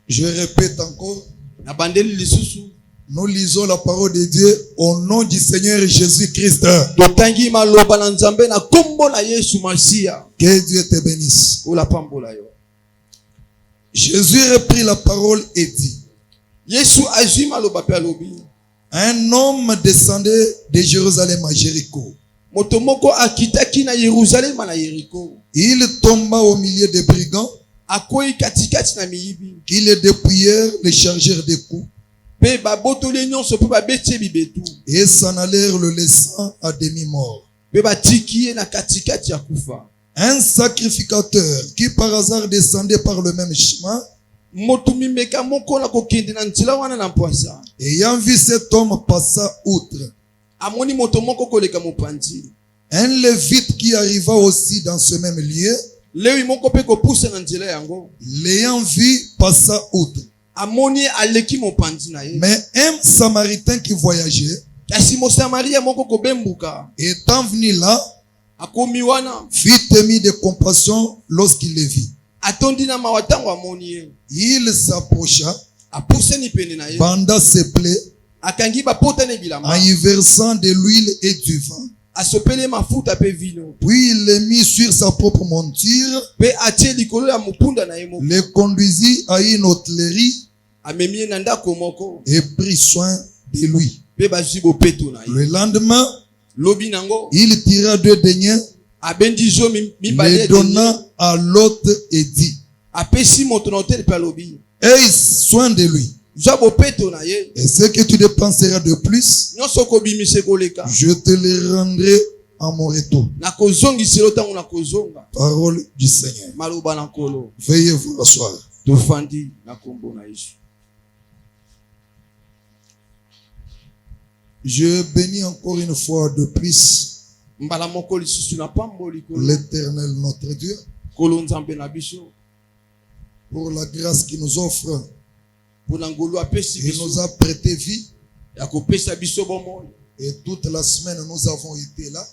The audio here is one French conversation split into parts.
Je répète encore. Nous lisons la parole de Dieu au nom du Seigneur Jésus-Christ. Que Dieu te bénisse. Jésus reprit la parole et dit: un homme descendait de Jérusalem à Jéricho. Il tomba au milieu des brigands qui le dépouillèrent, le chargèrent de coups et s'en allèrent le laissant à demi-mort. Un sacrificateur qui par hasard descendait par le même chemin, ayant vu cet homme passa outre. Un lévite qui arriva aussi dans ce même lieu, l'ayant vu passa outre. Mais un Samaritain qui voyageait, étant venu là, fut ému de compassion lorsqu'il le vit. Il s'approcha, banda ses plaies, en y versant de l'huile et du vin. Puis il le mit sur sa propre monture, le conduisit à une hôtellerie et prit soin de lui. Le lendemain, il tira 2 deniers, les donna à l'hôte et dit: aie soin de lui. Et ce que tu dépenseras de plus, je te le rendrai en mon retour. Parole du Seigneur. Veuillez vous asseoir. Je bénis encore une fois de plus l'Éternel notre Dieu pour la grâce qu'il nous offre. Il nous a prêté vie. Et toute la semaine nous avons été là.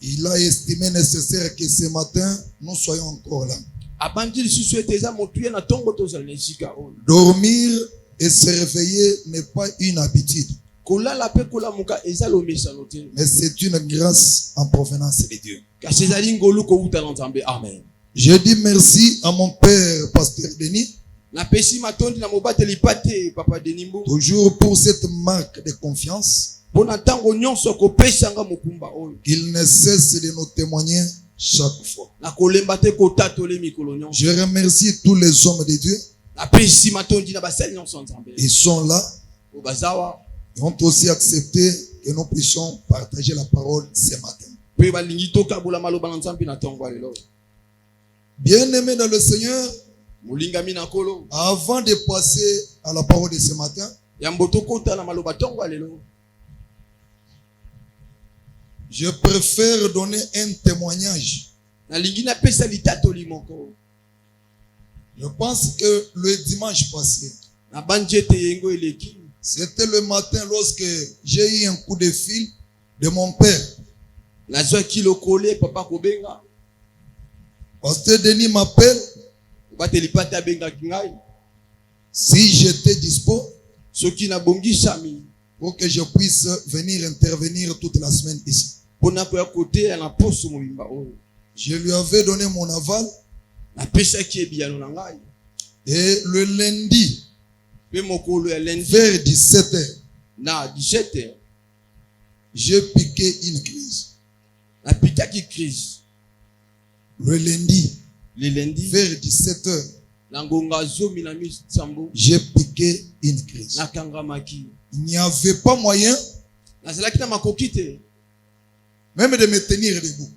Il a estimé nécessaire que ce matin nous soyons encore là. Dormir et se réveiller n'est pas une habitude, mais c'est une grâce en provenance de Dieu. Amen. Je dis merci à mon père, pasteur Denis, toujours pour cette marque de confiance qu'il ne cesse de nous témoigner chaque fois. Je remercie tous les hommes de Dieu. Ils sont là. Ils ont aussi accepté que nous puissions partager la parole ce matin. Bien-aimés dans le Seigneur, avant de passer à la parole de ce matin, je préfère donner un témoignage. Je pense que le dimanche passé, c'était le matin lorsque j'ai eu un coup de fil de mon père. Pasteur Denis m'appelle si j'étais dispo pour que je puisse venir intervenir toute la semaine ici. Je lui avais donné mon aval. Et le lundi, vers 17h, j'ai piqué une crise. Le lundi, vers 17h, j'ai piqué une crise. Il n'y avait pas moyen même de me tenir debout.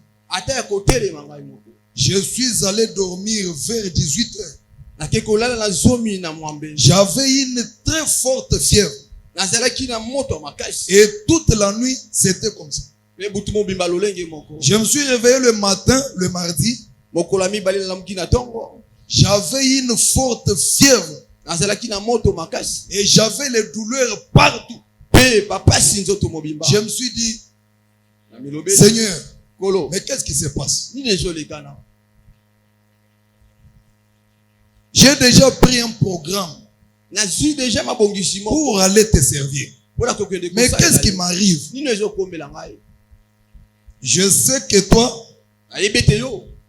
Je suis allé dormir vers 18h. J'avais une très forte fièvre. Et toute la nuit, c'était comme ça. Je me suis réveillé le matin, le mardi. J'avais une forte fièvre. Et j'avais les douleurs partout. Je me suis dit, Seigneur, Mais qu'est-ce qui se passe? J'ai déjà pris un programme pour aller te servir. Mais qu'est-ce qui m'arrive? Je sais que toi,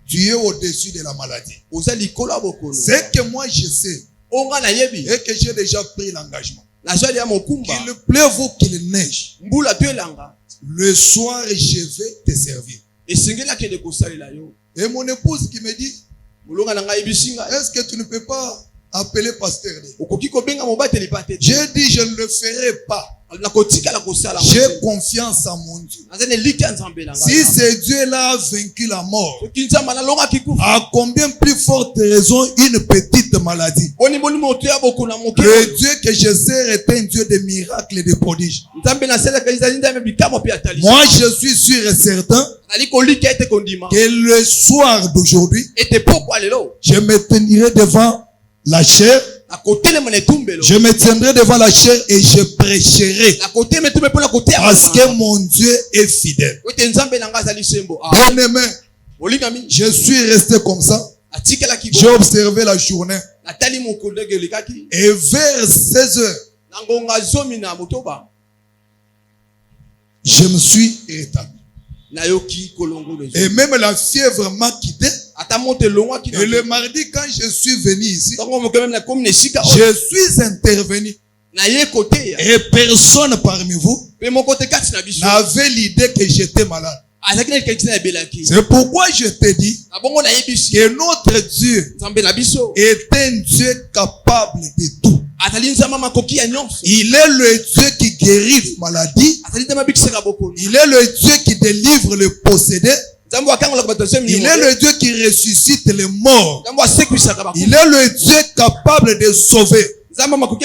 tu es au-dessus de la maladie. C'est que moi je sais et que j'ai déjà pris l'engagement. Qu'il pleuve ou qu'il neige, le soir je vais te servir. Et mon épouse qui me dit, est-ce que tu ne peux pas appeler pasteur? J'ai dit je ne le ferai pas. J'ai confiance en mon Dieu. Si ce Dieu-là a vaincu la mort, à combien plus forte raison une petite maladie? Le Dieu que je sers est un Dieu de miracles et de prodiges. Moi je suis sûr et certain que le soir d'aujourd'hui, je me tiendrai devant la chair. Je me tiendrai devant la chair et je prêcherai. Parce que mon Dieu est fidèle. Bien-aimé, je suis resté comme ça. J'ai observé la journée. Et vers 16h, je me suis rétabli. Et même la fièvre m'a quitté. Et le mardi, quand je suis venu ici, je suis intervenu. Et personne parmi vous n'avait l'idée que j'étais malade. C'est pourquoi je te dis que notre Dieu est un Dieu capable de tout. Il est le Dieu qui guérit les maladies. Il est le Dieu qui délivre les possédés. Il est le Dieu qui ressuscite les morts. Il est le Dieu capable de sauver. Seulement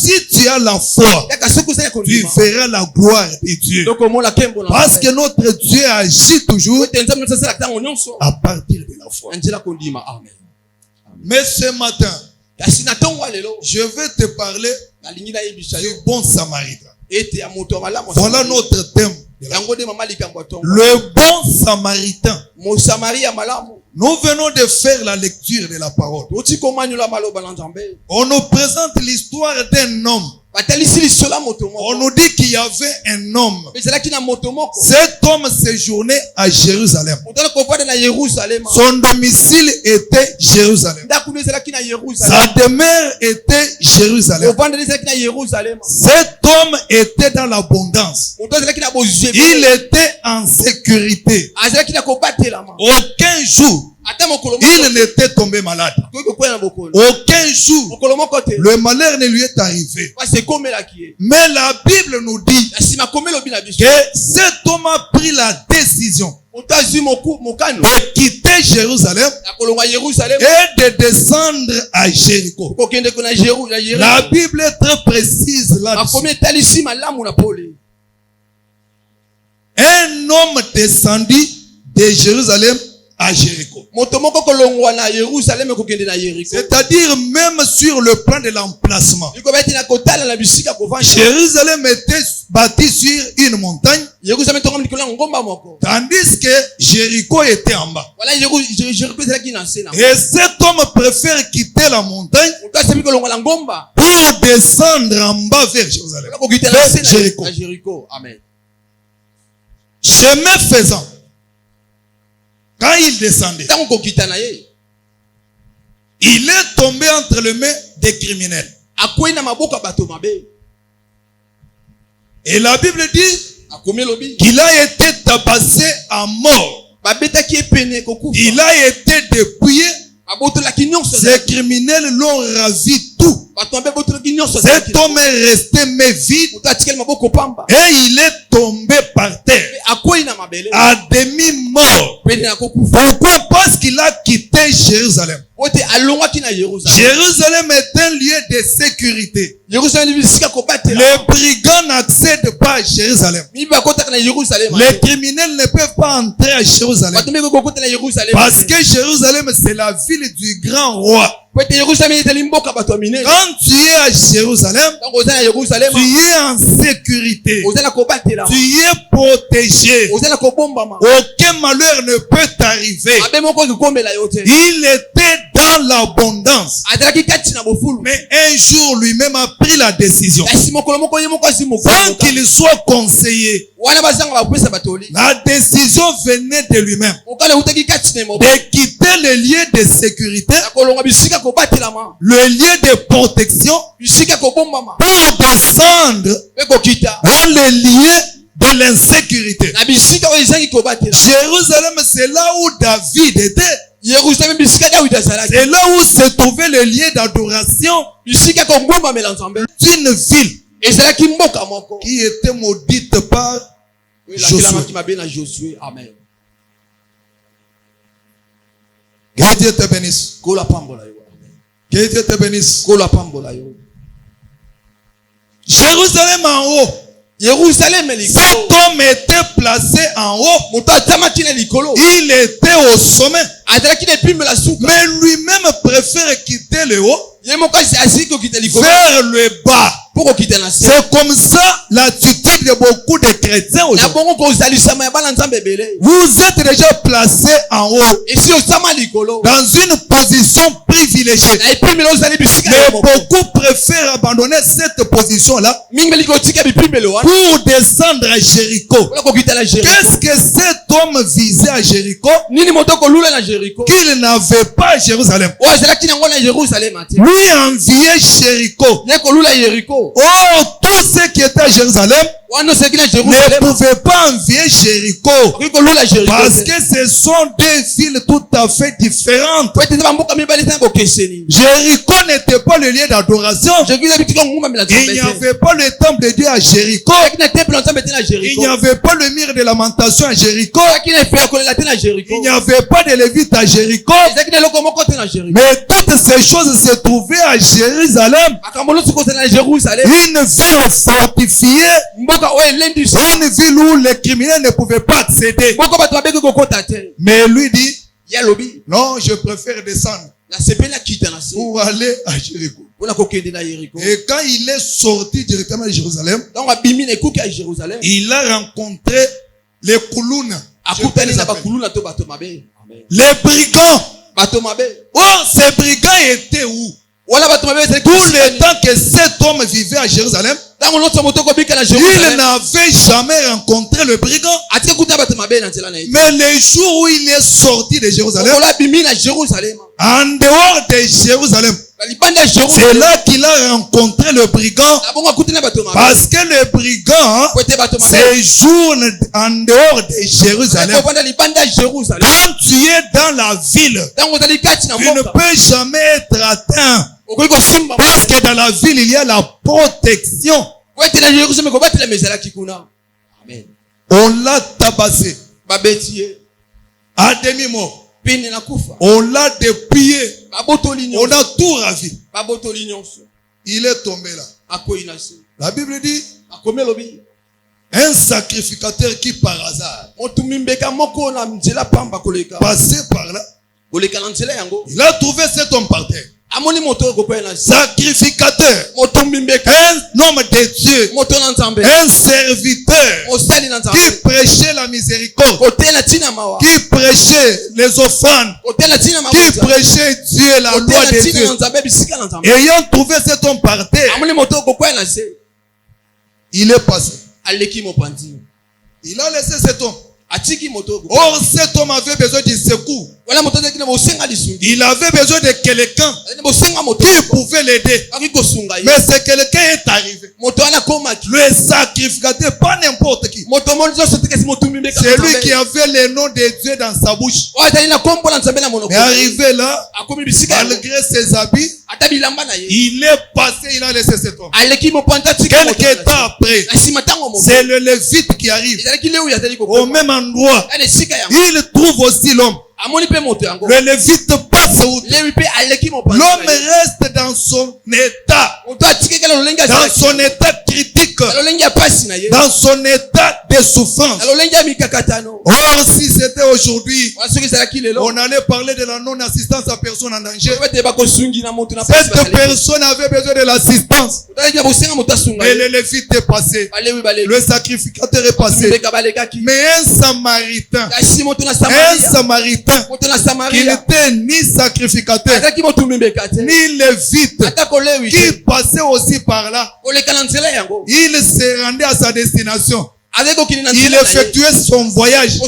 si tu as la foi, tu verras la gloire de Dieu. Parce que notre Dieu agit toujours à partir de la foi. Mais ce matin, je vais te parler du bon samaritain. Voilà notre thème. Le bon samaritain. Nous venons de faire la lecture de la parole. On nous présente l'histoire d'un homme. On nous dit qu'il y avait un homme. Cet homme séjournait à Jérusalem. Son domicile était Jérusalem. Sa demeure était Jérusalem. Cet homme était dans l'abondance. Il était en sécurité. Aucun jour il n'était tombé malade. Aucun jour le malheur ne lui est arrivé. Mais la Bible nous dit que cet homme a pris la décision de quitter Jérusalem et de descendre à Jéricho. La Bible est très précise là-dessus. Un homme descendit de Jérusalem à Jéricho. C'est-à-dire même sur le plan de l'emplacement. Jérusalem était bâti sur une montagne. Tandis que Jéricho était en bas. Et cet homme préfère quitter la montagne pour descendre en bas vers Jérusalem. Vers Jéricho. Chemin faisant, quand il descendait, il est tombé entre les mains des criminels. Et la Bible dit qu'il a été tabassé à mort. Il a été dépouillé. Ces criminels l'ont ravi tout. Cet homme est resté mais vide. Et il est tombé par terre à demi-mort. Pourquoi? Parce qu'il a quitté Jérusalem. Jérusalem est un lieu de sécurité. Les brigands n'accèdent pas à Jérusalem. Les criminels ne peuvent pas entrer à Jérusalem. Parce que Jérusalem, c'est la ville du grand roi. Quand tu es à Jérusalem, tu es en sécurité. Tu es protégé. Aucun malheur ne peut t'arriver. Il était dans l'abondance. Mais un jour, lui-même a pris la décision. Sans qu'il soit conseillé, la décision venait de lui-même. De quitter le lieu de sécurité, le lieu de protection, pour descendre dans le lieu de l'insécurité. Jérusalem, c'est là où David était. C'est là où se trouvait le lieu d'adoration d'une ville qui était maudite par Josué. Amen. Que Dieu te bénisse. Que Dieu te bénisse. Jérusalem en haut. Cet homme était placé en haut. Il était au sommet. Mais lui-même préfère quitter le haut vers le bas. C'est comme ça l'attitude de beaucoup de chrétiens aujourd'hui. Vous êtes déjà placé en haut, dans une position privilégiée. Mais beaucoup préfèrent abandonner cette position-là pour descendre à Jéricho. Qu'est-ce que cet homme visait à Jéricho qu'il n'avait pas à Jérusalem? Lui enviait Jéricho. Oh, tous ceux qui étaient à Jérusalem ne pouvaient pas envier Jéricho, parce que ce sont deux villes tout à fait différentes. Jéricho n'était pas le lieu d'adoration. Il n'y avait pas le temple de Dieu à Jéricho. Il n'y avait pas le mur de lamentation à Jéricho. Il n'y avait pas de lévites à Jéricho. Mais toutes ces choses se trouvaient à Jérusalem. Une ville fortifiée. Une ville où les criminels ne pouvaient pas accéder. Mais lui dit, non, je préfère descendre pour aller à Jéricho. Et quand il est sorti directement de Jérusalem, il a rencontré les Koulouna. Les brigands. Or, ces brigands étaient où? Tout le temps que cet homme vivait à Jérusalem, il n'avait jamais rencontré le brigand. Mais le jour où il est sorti de Jérusalem, en dehors de Jérusalem, c'est là qu'il a rencontré le brigand. Parce que le brigand séjourne en dehors de Jérusalem. Quand tu es dans la ville, tu ne peux jamais être atteint. Parce que dans la ville, il y a la protection. On l'a tabassé à demi-mort. On l'a dépouillé. On a tout ravi. Il est tombé là. La Bible dit, un sacrificateur qui par hasard passait par là, il a trouvé cet homme par terre. Sacrificateur, un homme de Dieu, un serviteur qui prêchait la miséricorde, qui prêchait les offrandes, qui prêchait Dieu, la loi de Dieu. Ayant trouvé cet homme par terre, il est passé. Il a laissé cet homme. Or, cet homme avait besoin de secours. Il avait besoin de quelqu'un qui pouvait l'aider. Mais ce quelqu'un est arrivé. Le sacrificateur, pas n'importe qui. C'est lui qui avait le nom de Dieu dans sa bouche. Mais arrivé là, malgré ses habits, il est passé, il a laissé cet homme. Quelques temps après, c'est le Lévite qui arrive. Au même endroit, il trouve aussi l'homme. Le Lévite passe outre. L'homme reste dans son état. dans son état critique, dans son état de souffrance. Or, si c'était aujourd'hui, on allait parler de la non-assistance à personne en danger. Cette personne avait besoin de l'assistance. Et le Lévite est passé. Le sacrificateur est passé. Mais un Samaritain qui n'était ni sacrificateur, ni Lévite, qui passait aussi par là, il se rendait à sa destination. Il effectuait son voyage.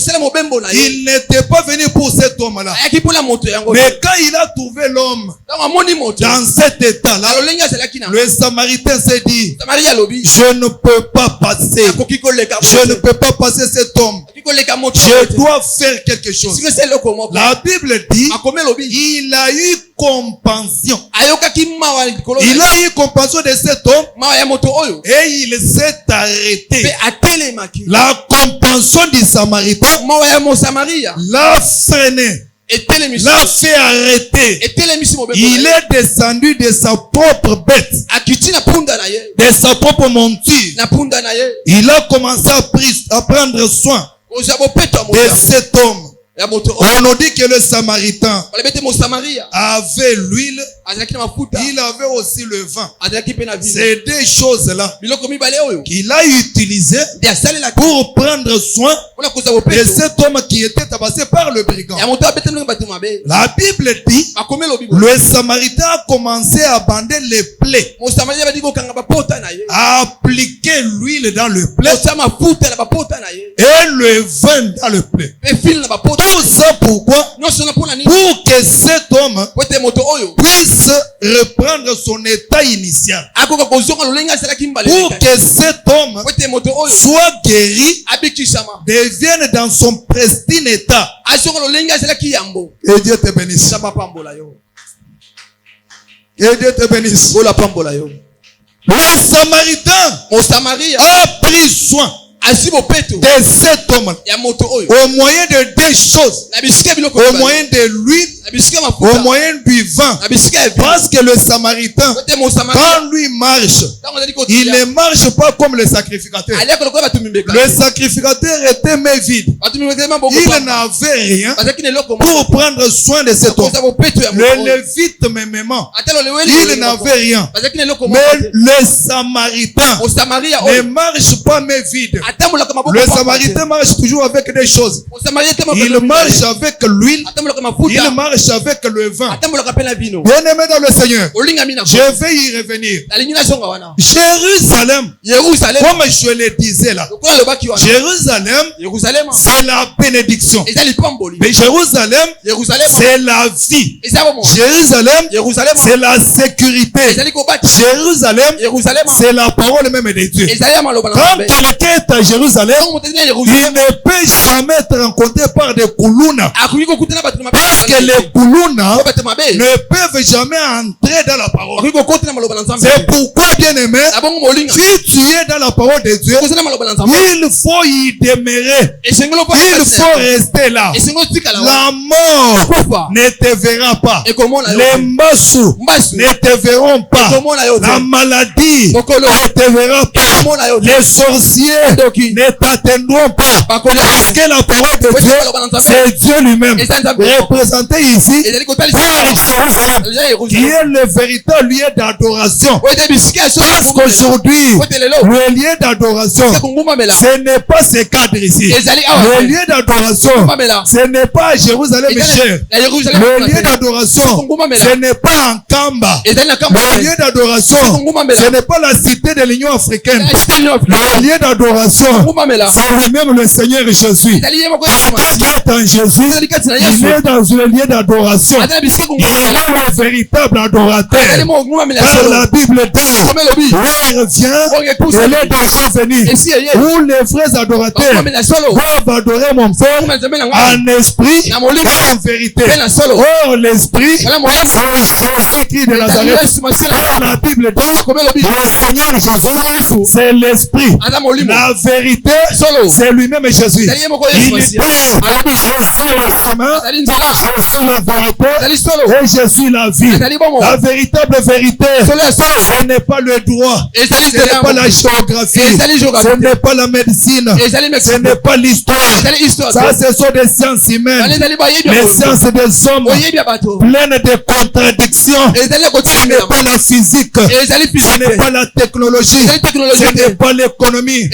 Il n'était pas venu pour cet homme-là. Mais quand il a trouvé l'homme dans cet état-là, le Samaritain s'est dit, je ne peux pas passer. Je ne peux pas passer cet homme. Je dois faire quelque chose. La Bible dit, il a eu compassion. Il a eu compassion de cet homme et il s'est arrêté. La compassion du Samaritain l'a freiné, l'a fait arrêter. Il est descendu de sa propre bête, de sa propre monture. Il a commencé à prendre soin de cet homme. On nous dit que le Samaritain avait l'huile, il avait aussi le vin. C'est des choses-là qu'il a utilisées pour prendre soin de cet homme qui était tabassé par le brigand. La Bible dit, le Samaritain a commencé à bander les plaies, à appliquer l'huile dans le plaie et le vin dans le plaie. Tout ça pourquoi? Pour que cet homme puisse reprendre son état initial. Pour que cet homme soit guéri, devienne dans son pristine état. Et Dieu te bénisse. Et Dieu te bénisse. Le Samaritain a pris soin de cet homme au moyen de deux choses, au moyen de l'huile, au moyen du vin. Parce que le Samaritain, quand lui marche, il ne marche pas comme le sacrificateur. Le sacrificateur était mais vide. Il n'avait rien pour prendre soin de cet homme. Le Lévite même, il n'avait rien. Mais le Samaritain ne marche pas mais vide. Le Samaritain marche toujours avec des choses. Il marche avec l'huile, il marche avec le vin. Bien-aimé dans le Seigneur, je vais y revenir. Jérusalem, comme je le disais là, Jérusalem, c'est la bénédiction. Mais Jérusalem, c'est la vie. Jérusalem, c'est la sécurité. Jérusalem, c'est la parole même de Dieu. Quand quelqu'un est à Jérusalem, il ne peut jamais être rencontré par des koulouna. Parce que les koulouna ne peuvent jamais entrer dans la parole. C'est pourquoi, bien aimé, si tu es dans la parole de Dieu, il faut y demeurer. Il faut rester là. La mort ne te verra pas. Les massous ne te verront pas. La maladie ne te verra pas. Les sorciers ne t'atteindront pas. Parce que la parole de Dieu, c'est Dieu lui-même. Représenté ici par Jérusalem, qui est le véritable lieu d'adoration. Parce qu'aujourd'hui, le lieu d'adoration, ce n'est pas ce cadre ici. Le lieu d'adoration, ce n'est pas à Jérusalem, mes chers. Le lieu d'adoration, ce n'est pas en Kamba. Le lieu d'adoration, ce n'est pas la cité de l'Union africaine. Le lieu d'adoration, c'est lui-même le Seigneur Jésus. Quand tu es en Jésus, il est dans un lieu d'adoration. Il est le véritable adorateur. Car la Bible dit, l'heure vient et l'heure doit venir où les vrais adorateurs doivent adorer mon Père en esprit et en vérité. Or, l'esprit, c'est écrit de Nazareth. Car la Bible dit, le Seigneur Jésus, c'est l'esprit. La vérité, c'est lui-même Jésus. Il est Jésus le chemin, Jésus la vérité, et Jésus la vie. La véritable vérité, ce n'est pas le droit, ce n'est pas la géographie, ce n'est pas la médecine, ce n'est pas l'histoire. Ça, ce sont des sciences humaines. Les sciences des hommes pleines de contradictions. Ce n'est pas la physique, ce n'est pas la technologie, ce n'est pas l'économie,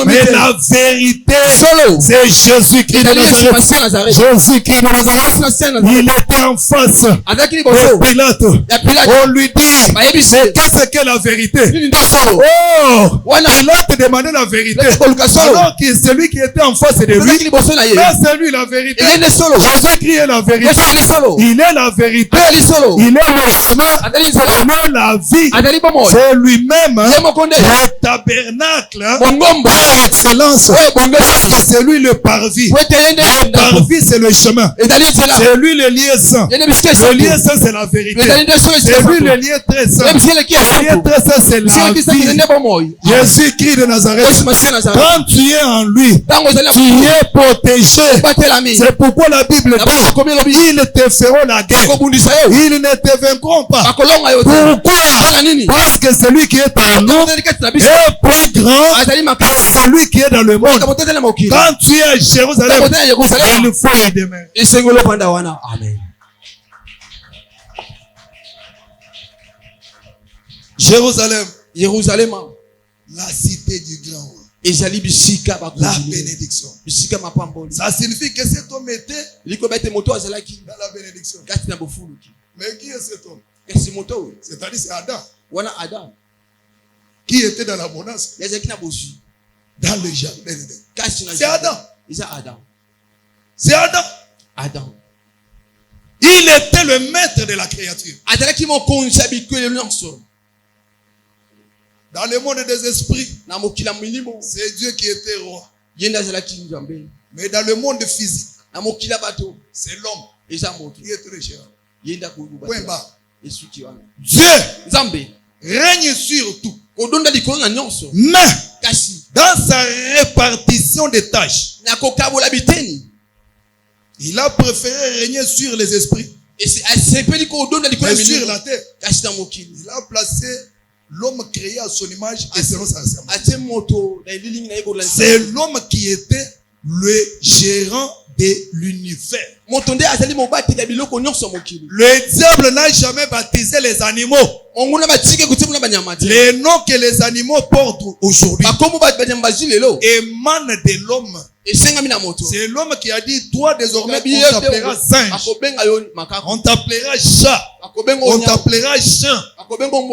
mais la vérité, c'est Jésus-Christ de Nazareth. Jésus-Christ de Nazareth, il était en face de Pilate. On lui dit, mais qu'est-ce que la vérité? Oh, Pilate demandait la vérité, alors que celui qui était en face de lui, c'est lui la vérité. Jésus-Christ est la vérité. Il est la vérité. Il est le chemin. Il est la vie. C'est lui-même le tabernacle par excellence. C'est lui le parvis. Le parvis, c'est le chemin. C'est lui le lieu saint. Le lieu saint, c'est la vérité. C'est lui le lieu très saint. Le lieu très saint, c'est la vie. Jésus-Christ de Nazareth. Quand tu es en lui, tu es protégé. C'est pourquoi la Bible dit, ils te feront la guerre, ils ne te vaincront pas. Pourquoi? Parce que celui qui est en nous est plus grand que celui qui est dans le monde. Quand tu es à Jérusalem, il faut les demeurer. Amen. Jérusalem, la cité du grand roi. La bénédiction. Ça signifie que cet homme était dans la bénédiction. Mais qui est cet homme? C'est-à-dire c'est Adam. Qui était dans l'abondance? Dans le jardin d'Éden. C'est Adam. C'est Adam. Il était le maître de la créature. Dans le monde des esprits, c'est Dieu qui était roi. Mais dans le monde physique, c'est l'homme qui était le gérant. Point barre. Dieu règne sur tout. Mais dans sa répartition des tâches, il a préféré régner sur les esprits et sur la terre. Il a placé l'homme créé à son image et selon sa semblance. C'est l'homme qui était le gérant de l'univers. Le diable n'a jamais baptisé les animaux. Les noms que les animaux portent aujourd'hui émanent de l'homme. C'est l'homme qui a dit, toi désormais on t'appellera singe, on t'appellera chat, on t'appellera chien,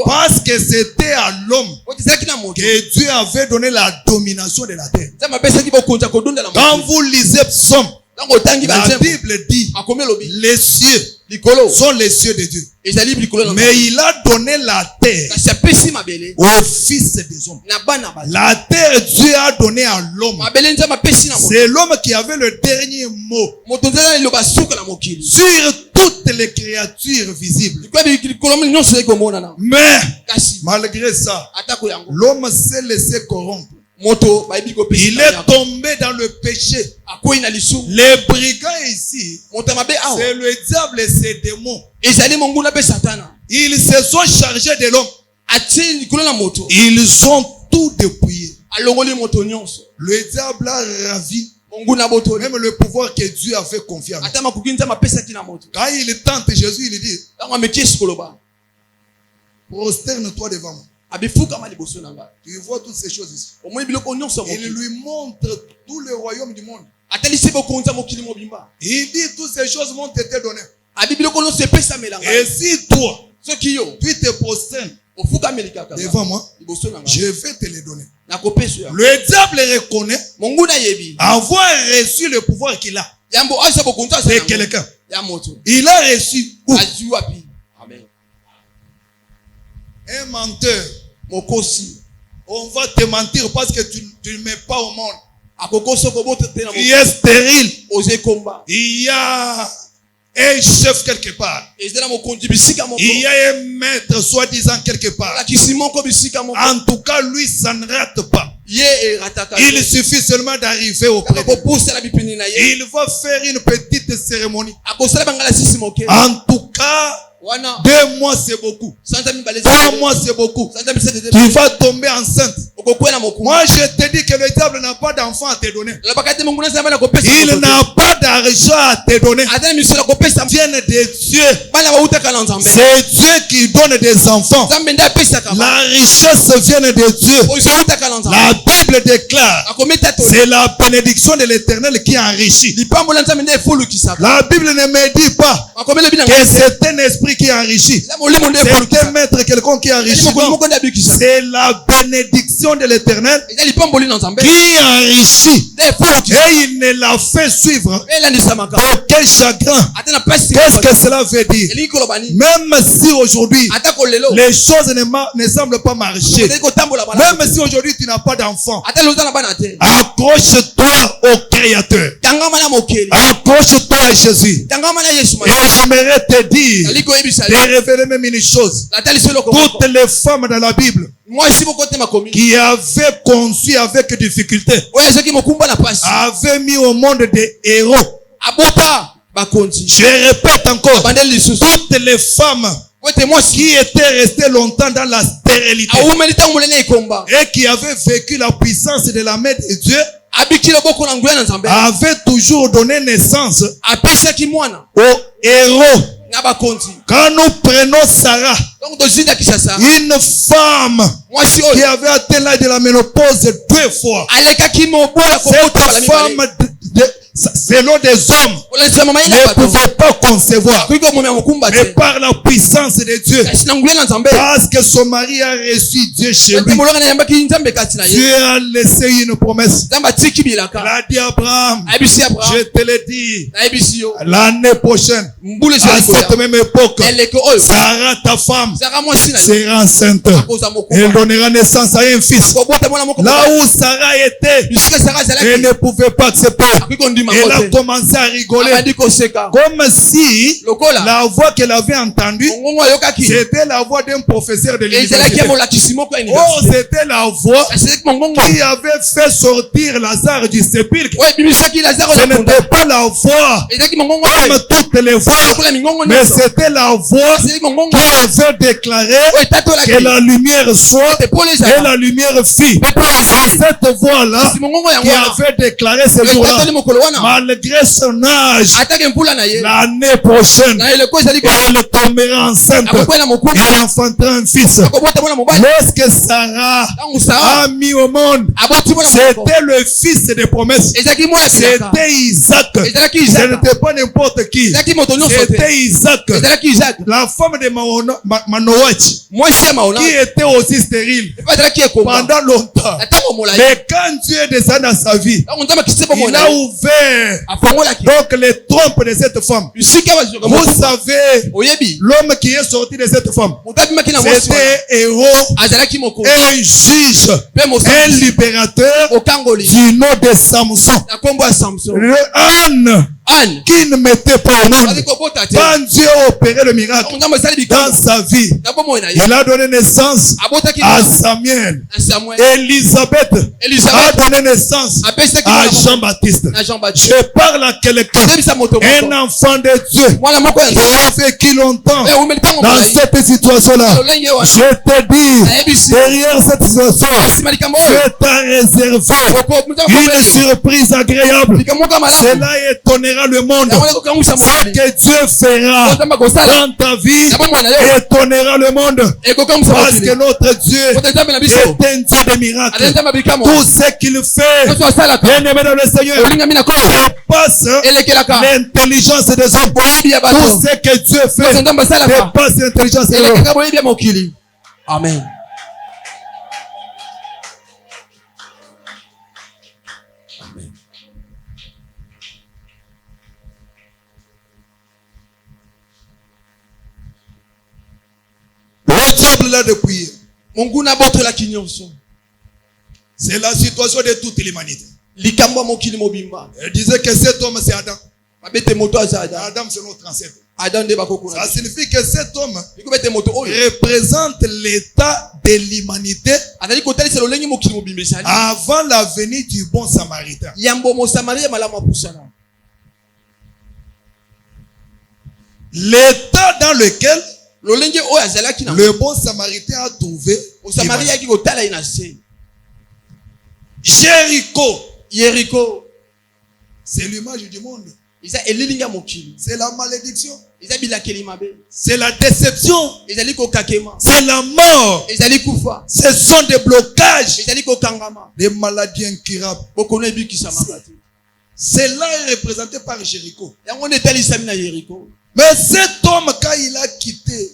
parce que c'était à l'homme que Dieu avait donné la domination de la terre. Quand vous lisez Psaume, la Bible dit, les cieux sont les cieux de Dieu, mais il a donné la terre au fils des hommes. La terre, Dieu a donné à l'homme. C'est l'homme qui avait le dernier mot sur toutes les créatures visibles. Mais malgré ça, l'homme s'est laissé corrompre. Il est tombé dans le péché. Les brigands ici, c'est le diable et ses démons. Ils se sont chargés de l'homme. Ils ont tout dépouillé. Le diable a ravi même le pouvoir que Dieu a fait confier à lui. Quand il tente Jésus, il dit, prosterne-toi devant moi. Tu vois toutes ces choses ici. Il lui montre tout le royaume du monde. Il dit, toutes ces choses m'ont été données. Et si toi, tu te prosternes devant moi, je vais te les donner. Le diable reconnaît avoir reçu le pouvoir qu'il a. C'est quelqu'un. Il a reçu où? Un menteur, on va te mentir parce que tu ne mets pas au monde. Il est stérile. Il y a un chef quelque part. Il y a un maître soi-disant quelque part. En tout cas, lui, ça ne rate pas. Il suffit seulement d'arriver auprès de lui. Il va faire une petite cérémonie. En tout cas, 2 mois c'est beaucoup. 3 mois c'est beaucoup. Tu vas tomber enceinte. Moi je te dis que le diable n'a pas d'enfant à te donner. Il n'a pas d'argent à te donner. Viennent de Dieu. C'est Dieu qui donne des enfants. La richesse vient de Dieu. La Bible déclare, c'est la bénédiction de l'Éternel qui enrichit. La Bible ne me dit pas que c'est un esprit qui enrichit. C'est un maître, quelqu'un qui enrichit. C'est la bénédiction de l'Éternel qui enrichit. Et il ne l'a fait suivre aucun chagrin. Qu'est-ce que cela veut dire? Même si aujourd'hui les choses ne semblent pas marcher, même si aujourd'hui tu n'as pas d'enfant, accroche-toi au Créateur. Accroche-toi à Jésus. Et j'aimerais te dire, de révéler même une chose. Toutes les femmes dans la Bible qui avaient conçu avec difficulté, avaient mis au monde des héros. Je répète encore, toutes les femmes qui étaient restées longtemps dans la stérilité et qui avaient vécu la puissance de la main de Dieu, avaient toujours donné naissance aux héros. Quand nous prenons Sarah, une femme qui avait atteint l'âge de la ménopause 2 fois, cette femme selon des hommes ne pouvait pas concevoir, mais par la puissance de Dieu, parce que son mari a reçu Dieu chez lui, Dieu a laissé une promesse. Il a dit à Abraham, je te l'ai dit, l'année prochaine, à cette même époque, Sarah, ta femme, sera enceinte. Elle donnera naissance à un fils. Là où Sarah était, elle ne pouvait pas accepter. Elle a commencé à rigoler, comme si la voix qu'elle avait entendue, c'était la voix d'un professeur de l'université. Oh, c'était la voix qui avait fait sortir Lazare du sépulcre. Ce n'était pas la voix comme toutes les voix, mais c'était la voix qui avait déclaré que la lumière soit et la lumière fit. C'est cette voix-là qui avait déclaré ce jour-là, malgré son âge, l'année prochaine, elle tombera enceinte et elle enfantera un fils. Lorsque Sarah a mis au monde, c'était le fils des promesses. C'était Isaac. Ce n'était pas n'importe qui. C'était Isaac. La femme de Manoach, qui était aussi stérile pendant longtemps. Mais quand Dieu est descendu dans sa vie, il a ouvert donc les trompes de cette femme. Vous savez, l'homme qui est sorti de cette femme, c'était un héros, un juge, un libérateur du nom de Samson. Le Anne qui ne mettait pas au monde. Quand Dieu a opéré le miracle dans sa vie, il a donné naissance à Samuel. Elisabeth a donné naissance à Jean-Baptiste. Je parle à quelqu'un, un enfant de Dieu qui a vécu longtemps dans cette situation-là. Je te dis, derrière cette situation, Dieu t'a réservé une surprise agréable. Cela étonnera le monde. Ce que Dieu fera dans ta vie étonnera le monde, parce que notre Dieu est un Dieu de miracles. Tout ce qu'il fait, bien-aimé dans le Seigneur, dépasse l'intelligence des hommes. Tout ce que Dieu fait dépasse l'intelligence des hommes. Amen. Le diable l'a dépouillé. C'est la situation de toute l'humanité. Elle disait que cet homme c'est Adam. Adam c'est notre ancêtre. Ça signifie que cet homme représente l'état de l'humanité avant la venue du bon samaritain. L'état dans lequel le bon samaritain a trouvé Jéricho. C'est l'image du monde. C'est la malédiction. C'est la déception. C'est la mort. Ce sont des blocages. Des maladies incurables. Cela est représenté par Jéricho. Mais cet homme, quand il a quitté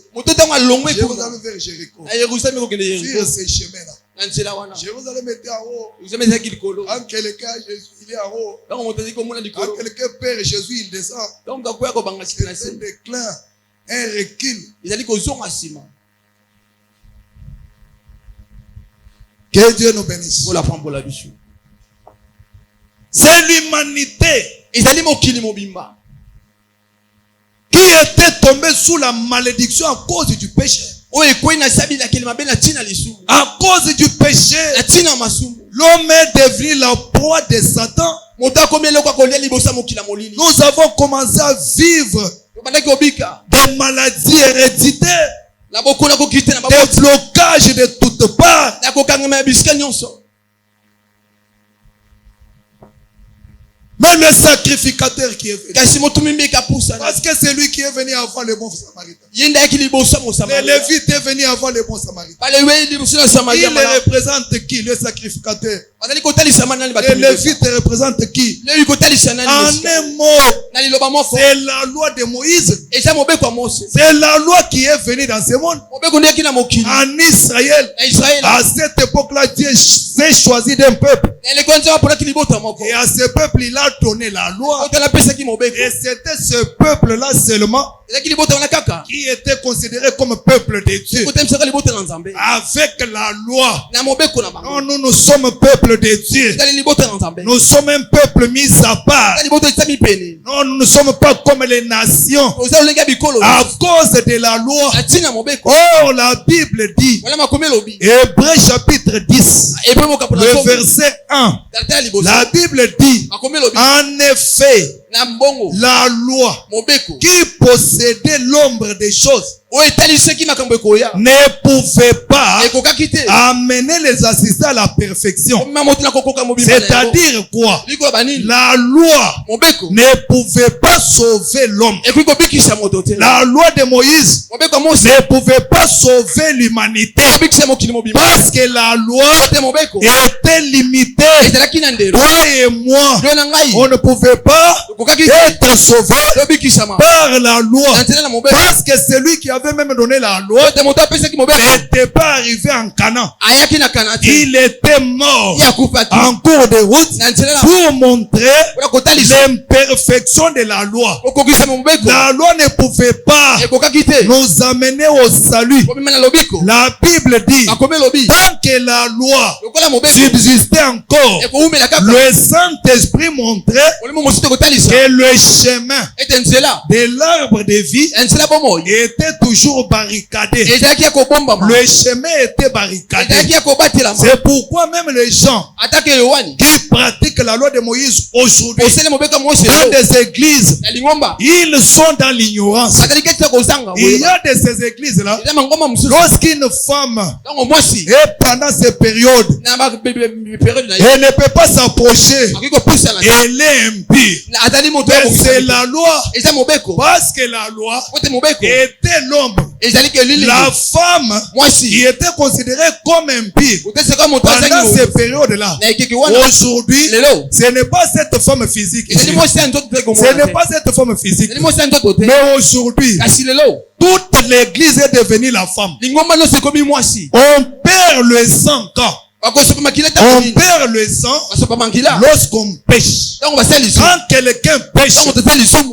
Jérusalem vers Jéricho, sur ces chemins-là, Jérusalem était en haut. Quand quelqu'un il est en haut, quand quelqu'un perd Jésus, il descend. C'est un déclin, un recul. Que Dieu nous bénisse. C'est l'humanité qui était tombée sous la malédiction à cause du péché. À cause du péché, l'homme est devenu la proie de Satan. Nous avons commencé à vivre des maladies héréditaires, des blocages de toutes parts. Mais le sacrificateur qui est venu, parce que c'est lui qui est venu avant le bon samaritain. Le Lévite est venu avant le bon samaritain. Il représente qui? Le sacrificateur. Le Lévite représente qui? En un mot, c'est la loi de Moïse. C'est la loi qui est venue dans ce monde. En Israël, à cette époque-là, Dieu s'est choisi d'un peuple. Et à ce peuple, il a donné la loi. Et c'était ce peuple-là seulement qui était considéré comme peuple de Dieu. Avec la loi. Non, nous sommes peuple de Dieu. Nous sommes un peuple mis à part. Non, nous ne sommes pas comme les nations. À cause de la loi. Oh, la Bible dit, Hébreux chapitre 10, le verset 1. La Bible dit, en effet, la loi qui possédait l'ombre des choses ne pouvait pas amener les assistants à la perfection. C'est-à-dire quoi? La loi ne pouvait pas sauver l'homme. La loi de Moïse ne pouvait pas sauver l'humanité. Parce que la loi était limitée. Toi et moi, on ne pouvait pas être sauvé par la loi. Parce que celui qui avait même donné la loi n'était pas arrivé en Canaan. Il était mort en cours de route pour montrer l'imperfection de la loi. La loi ne pouvait pas nous amener au salut. La Bible dit, tant que la loi subsistait encore, le Saint-Esprit montrait que le chemin de l'arbre de vie était toujours barricadé. Le chemin était barricadé. C'est pourquoi même les gens qui pratiquent la loi de Moïse aujourd'hui dans des églises, ils sont dans l'ignorance. Il y a de ces églises-là, lorsqu'une femme est pendant ces périodes, elle ne peut pas s'approcher, elle est impure. C'est la loi, parce que la loi était l'ombre. La femme qui était considérée comme impure pendant ces périodes-là, aujourd'hui, ce n'est pas cette femme physique. Ce n'est pas cette femme physique. Mais aujourd'hui, toute l'église est devenue la femme. On perd le sang quand on perd le sang lorsqu'on pêche. Quand quelqu'un pêche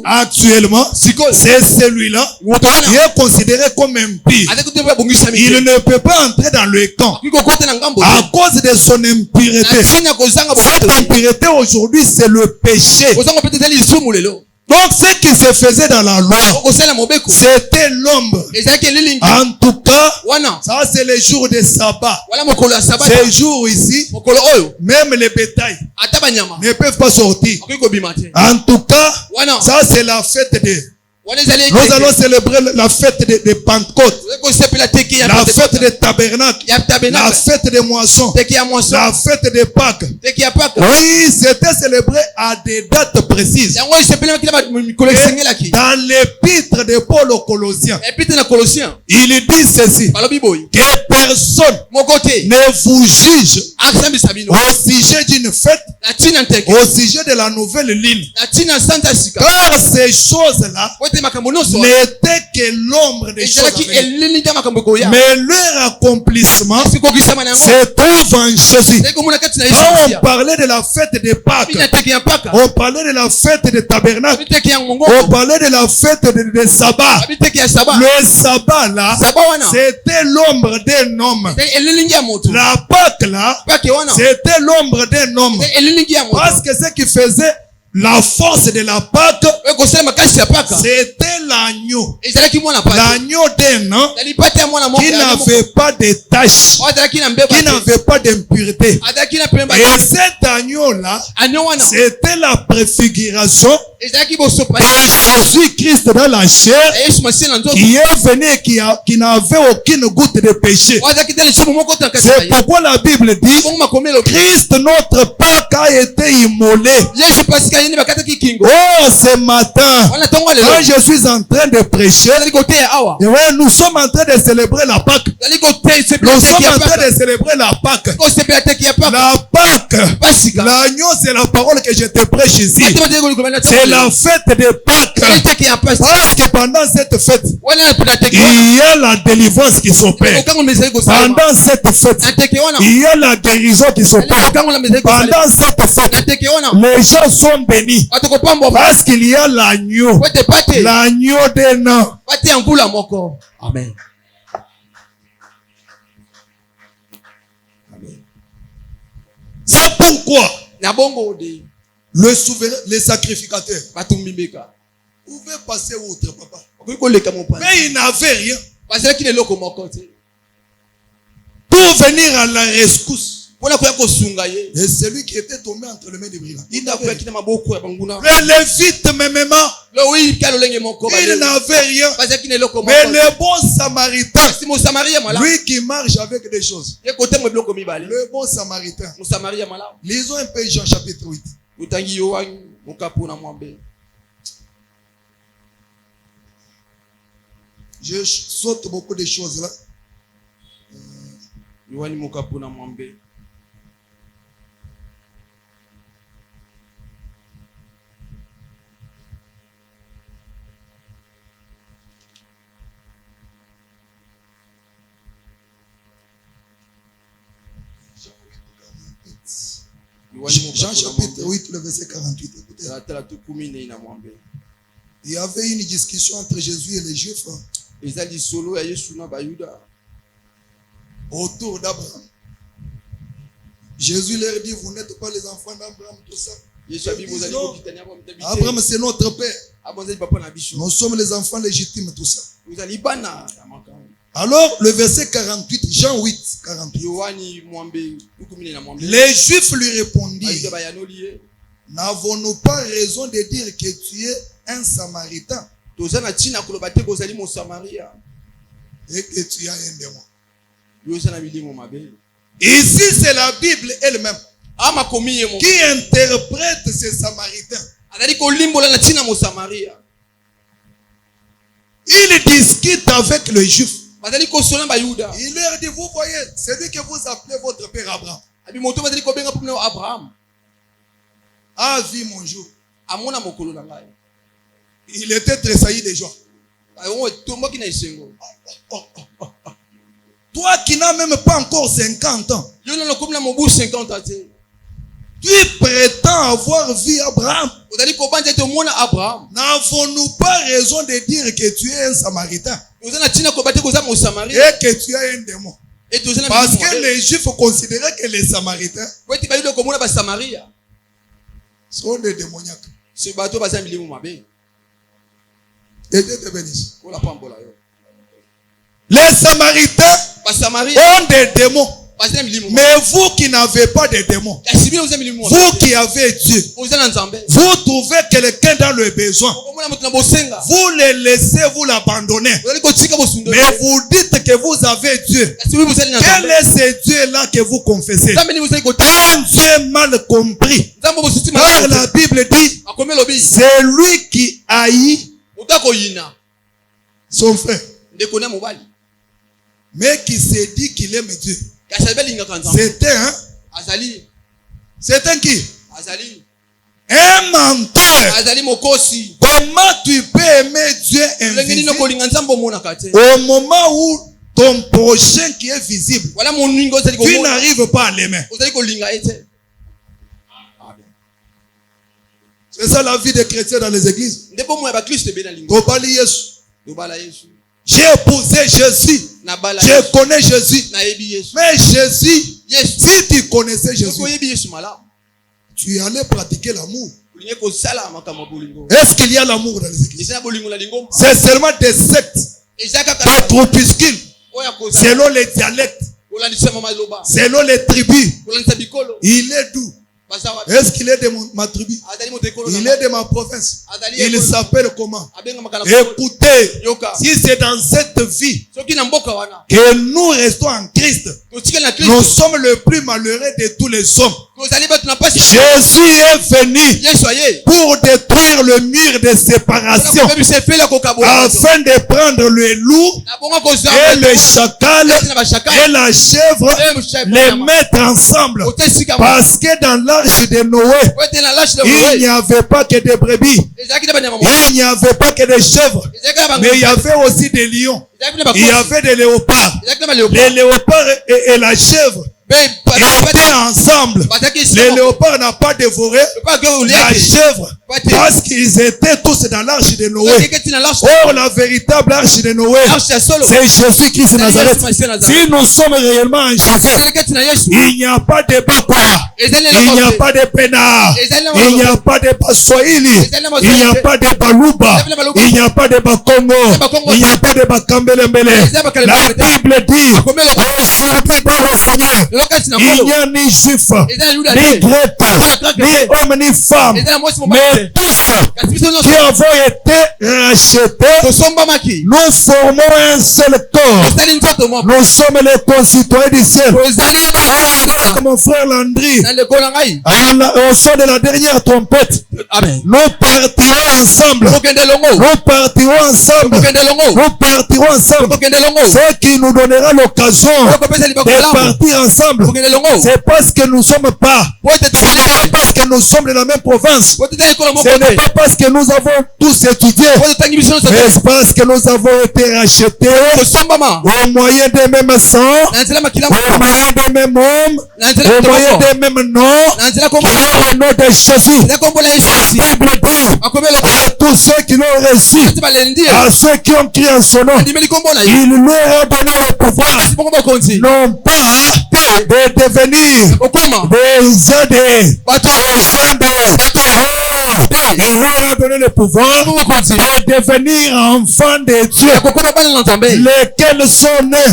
actuellement, c'est celui-là qui est considéré comme impur. Il ne peut pas entrer dans le camp à cause de son impureté. Cette impureté aujourd'hui, c'est le péché. Donc ce qui se faisait dans la loi, c'était l'ombre. En tout cas, ça c'est le jour de sabbat. Ces jours ici, même les bétails ne peuvent pas sortir. En tout cas, ça c'est la fête de... Nous allons célébrer la fête de Pentecôte, la fête des tabernacles, la fête des moissons, la fête des Pâques. Oui, c'était célébré à des dates précises. Dans l'épître de Paul aux Colossiens, il dit ceci, que personne ne vous juge au sujet d'une fête, au sujet de la nouvelle ligne. Car ces choses-là n'était que l'ombre des choses à venir. Mais leur accomplissement se trouve en Jésus. Quand on parlait de la fête des Pâques, on parlait de la fête des tabernacles, on parlait de la fête des sabbats. Le sabbat là, c'était l'ombre d'un homme. La Pâque là, c'était l'ombre d'un homme. Parce que ce qui faisait la force de la Pâque, c'était l'agneau. L'agneau d'un an qui n'avait pas de taches, qui n'avait pas d'impureté. Et cet agneau-là, c'était la préfiguration de Jésus-Christ dans la chair, qui est venu et qui n'avait aucune goutte de péché. C'est pourquoi la Bible dit, Christ notre Pâque a été immolé. Oh, ce matin, quand je suis en train de prêcher, et ouais, nous sommes en train de célébrer la Pâque. Nous sommes en train de célébrer la Pâque. La Pâque, l'agneau, c'est la parole que je te prêche ici. C'est la fête de Pâques. Parce que pendant cette fête, il y a la délivrance qui s'opère. Pendant cette fête, il y a la guérison qui s'opère. Pendant cette fête, les gens sont bénis. Parce qu'il y a l'agneau. L'agneau d'un an. Amen. C'est pourquoi le souverain, les sacrificateurs pouvaient passer outre, papa. Mais ils n'avaient rien pour venir à la rescousse. Et celui qui était tombé entre les mains des brigands, le Lévite même, il n'avait rien. Mais le bon Samaritain, lui qui marche avec des choses, le bon Samaritain, lisons un peu Jean chapitre 8. Je saute beaucoup de choses là. Jean chapitre 8, le verset 48. Écoutez. Il y avait une discussion entre Jésus et les Juifs autour d'Abraham. Jésus leur dit, vous n'êtes pas les enfants d'Abraham, tout ça. Abraham, c'est notre père. Nous sommes les enfants légitimes, tout ça. Alors, le verset 48, Jean 8, 48. Les Juifs lui répondirent, n'avons-nous pas raison de dire que tu es un Samaritain et que tu as un démon? Ici, c'est la Bible elle-même qui interprète ces Samaritains. Il discute avec les Juifs. Il leur dit, vous voyez, celui que vous appelez votre père Abraham a vu mon jour. Il était tressailli de joie. Toi qui n'as même pas encore 50 ans, tu prétends avoir vu Abraham. N'avons-nous pas raison de dire que tu es un Samaritain et que tu as un démon? Parce que les Juifs considéraient que les Samaritains sont des démoniaques. Et Dieu te bénisse. Les Samaritains ont des démons. Mais vous qui n'avez pas de démons, vous qui avez Dieu, vous trouvez quelqu'un dans le besoin, vous le laissez, vous l'abandonnez. Mais vous dites que vous avez Dieu. Quel est ce Dieu-là que vous confessez? Un Dieu mal compris. Car la Bible dit, c'est lui qui haït son frère, mais qui se dit qu'il aime Dieu. C'est un qui? Un menteur. Comment tu peux aimer Dieu invisible au moment où ton prochain qui est visible, tu n'arrives pas à l'aimer? C'est ça la vie des chrétiens dans les églises. J'ai épousé Jésus. Je connais Jésus. Mais Jésus, si tu connaissais Jésus, tu allais pratiquer l'amour. Est-ce qu'il y a l'amour dans les églises? C'est seulement des sectes, des groupuscules, selon les dialectes, selon les tribus. Il est d'où? Est-ce qu'il est de ma tribu? Il est de ma province. Il s'appelle comment? Écoutez, si c'est dans cette vie que nous restons en Christ, nous sommes le plus malheureux de tous les hommes. Jésus est venu pour détruire le mur de séparation afin de prendre le loup et le chacal et la chèvre, les mettre ensemble. Parce que dans l'arche de Noé, il n'y avait pas que des brebis, il n'y avait pas que des chèvres, mais il y avait aussi des lions, il y avait des léopards. Les léopards et la chèvre étaient ensemble. Les léopards n'ont pas dévoré la chèvre parce qu'ils étaient tous dans l'arche de Noé. Or, la véritable arche de Noé, c'est Jésus-Christ de Nazareth. Si nous sommes réellement en Jésus, il n'y a pas de Bakwa, il n'y a pas de Pena, il n'y a pas de Baswahili, il n'y a pas de Baluba, il n'y a pas de Bakongo, il n'y a pas de Bakambelembele. La Bible dit, aujourd'hui par le Seigneur, il n'y a ni juif, ni grec, ni homme, ni femme, mais tous qui avons été rachetés, nous formons un seul corps. Nous sommes les concitoyens du ciel. Mon frère Landry, au son de la dernière trompette, nous partirons ensemble. Nous partirons ensemble. Nous partirons ensemble. Ce qui nous donnera l'occasion de partir ensemble, c'est parce que nous ne sommes pas. Ce n'est pas parce que nous sommes de la même province. Ce n'est pas parce que nous avons tous étudié. Mais parce que nous avons été rachetés au moyen des mêmes sangs, au moyen des mêmes hommes, au moyen des mêmes noms, qui est le nom de Jésus. La Bible dit à tous ceux qui l'ont reçu, à ceux qui ont crié en son nom, il leur a donné le pouvoir, non pas de devenir des aides, il leur a donné le pouvoir de devenir enfants de Dieu, lesquels sont nés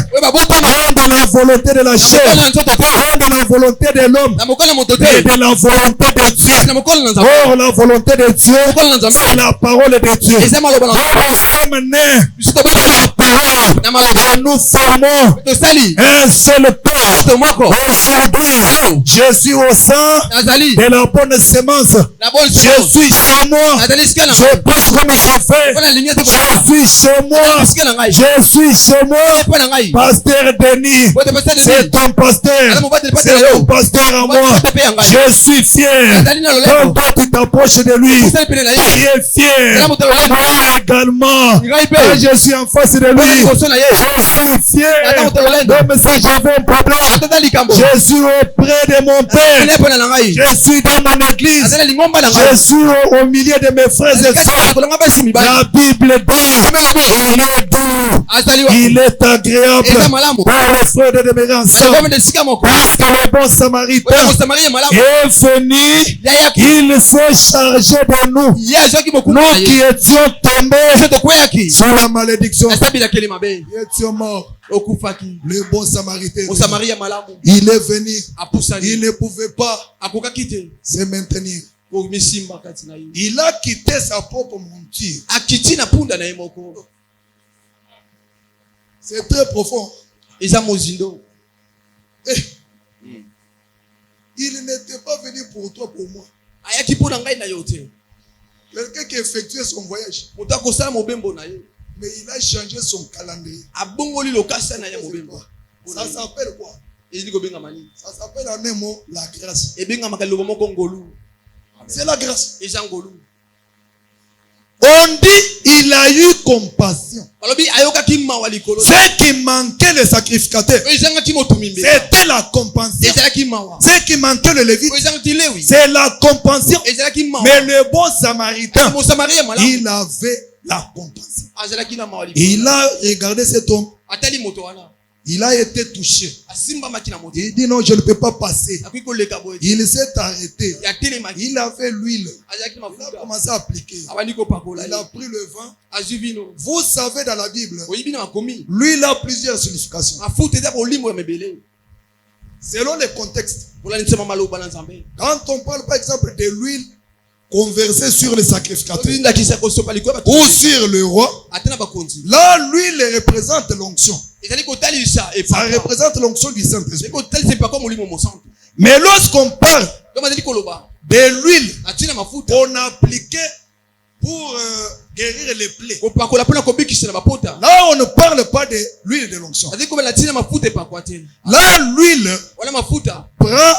de la volonté de la chair, de la volonté de l'homme et de la volonté de Dieu. Or, la volonté de Dieu, c'est la parole de Dieu. Nous sommes nés de la parole et nous formons un seul corps. Aujourd'hui, je suis au sein de la bonne sémence. Je suis chez moi. Je pense comme je fais. Je suis chez moi. Je suis chez moi. Pasteur Denis, c'est ton pasteur. C'est mon pasteur à moi. Je suis fier. Quand toi tu t'approches de lui, il est fier. Moi également, quand je suis en face de lui, je suis fier. Même si j'avais un problème, je suis auprès de mon Père. Je suis dans mon église. Je suis au milieu de mes frères et sœurs. La Bible dit, il est agréable pour les frères de demeurer ensemble. Parce que le bon samaritain est venu, il s'est chargé de nous. Nous qui étions tombés sous la malédiction, nous étions morts. Le bon samaritain, il est venu, il ne pouvait pas se maintenir. Il a quitté sa propre monture. C'est très profond. Il n'était pas venu pour toi, pour moi. Quelqu'un qui effectuait son voyage, mais il a changé son calendrier. Ça s'appelle quoi? Ça s'appelle en un mot la grâce. C'est la grâce. On dit il a eu compassion. Ce qui manquait le sacrificateur, c'était la compassion. Ce qui manquait le lévite, c'est la compassion. Mais le bon samaritain, il avait la compassion. Il a regardé cet homme. Il a été touché. Il dit non, je ne peux pas passer. Il s'est arrêté. Il avait l'huile. Il a commencé à appliquer. Il a pris le vin. Vous savez dans la Bible, l'huile a plusieurs significations. Selon les contextes. Quand on parle par exemple de l'huile conversée sur les sacrificateurs ou sur le roi, là l'huile représente l'onction. Ça représente l'onction du Saint-Esprit. Mais lorsqu'on parle de l'huile qu'on appliquait pour guérir les plaies, là on ne parle pas de l'huile de l'onction. Là l'huile prend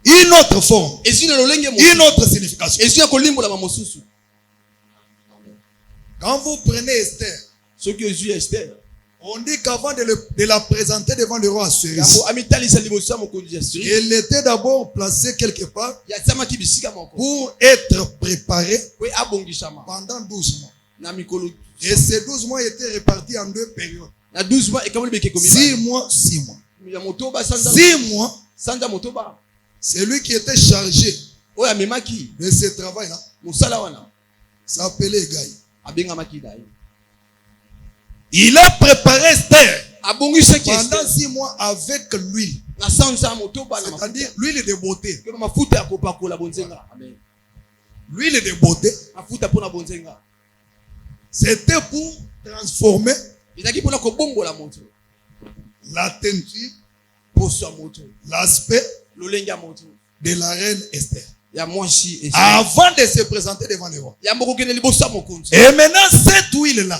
une autre forme, une autre signification. Quand vous prenez Esther, on dit qu'avant de la présenter devant le roi Assuérus, elle était d'abord placée quelque part pour être préparée pendant 12 mois. Et ces 12 mois étaient répartis en deux périodes. 6 mois, 6 mois. 6 mois, c'est lui qui était chargé de ce travail-là. S'appelait Gaï. Il a préparé Esther pendant 6 mois avec l'huile. C'est-à-dire l'huile de beauté. L'huile de beauté, c'était pour transformer la teinture, l'aspect de la reine Esther. Avant de se présenter devant le roi. Et maintenant, cette huile-là,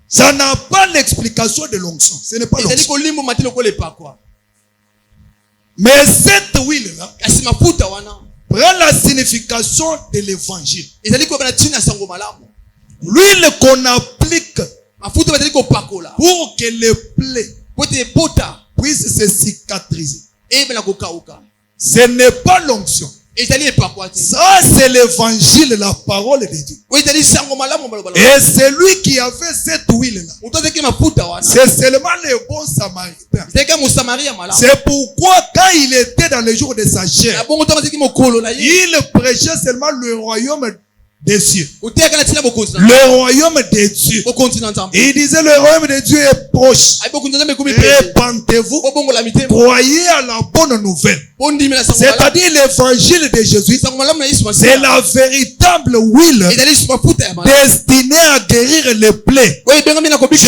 ça n'a pas l'explication de l'onction. Ce n'est pas l'onction. Mais cette huile-là prend la signification de l'évangile. L'huile qu'on applique pour que les plaies puissent se cicatriser. Ce n'est pas l'onction. Ça, c'est l'évangile, la parole de Dieu. Et c'est lui qui avait cette huile-là. C'est seulement le bon samaritain. C'est pourquoi quand il était dans les jours de sa chair, il prêchait seulement le royaume des cieux. Le royaume des dieux. Il disait le royaume des dieux est proche. Répentez-vous. Croyez à la bonne nouvelle. C'est-à-dire l'évangile de Jésus. C'est la véritable huile destinée à guérir les plaies. Je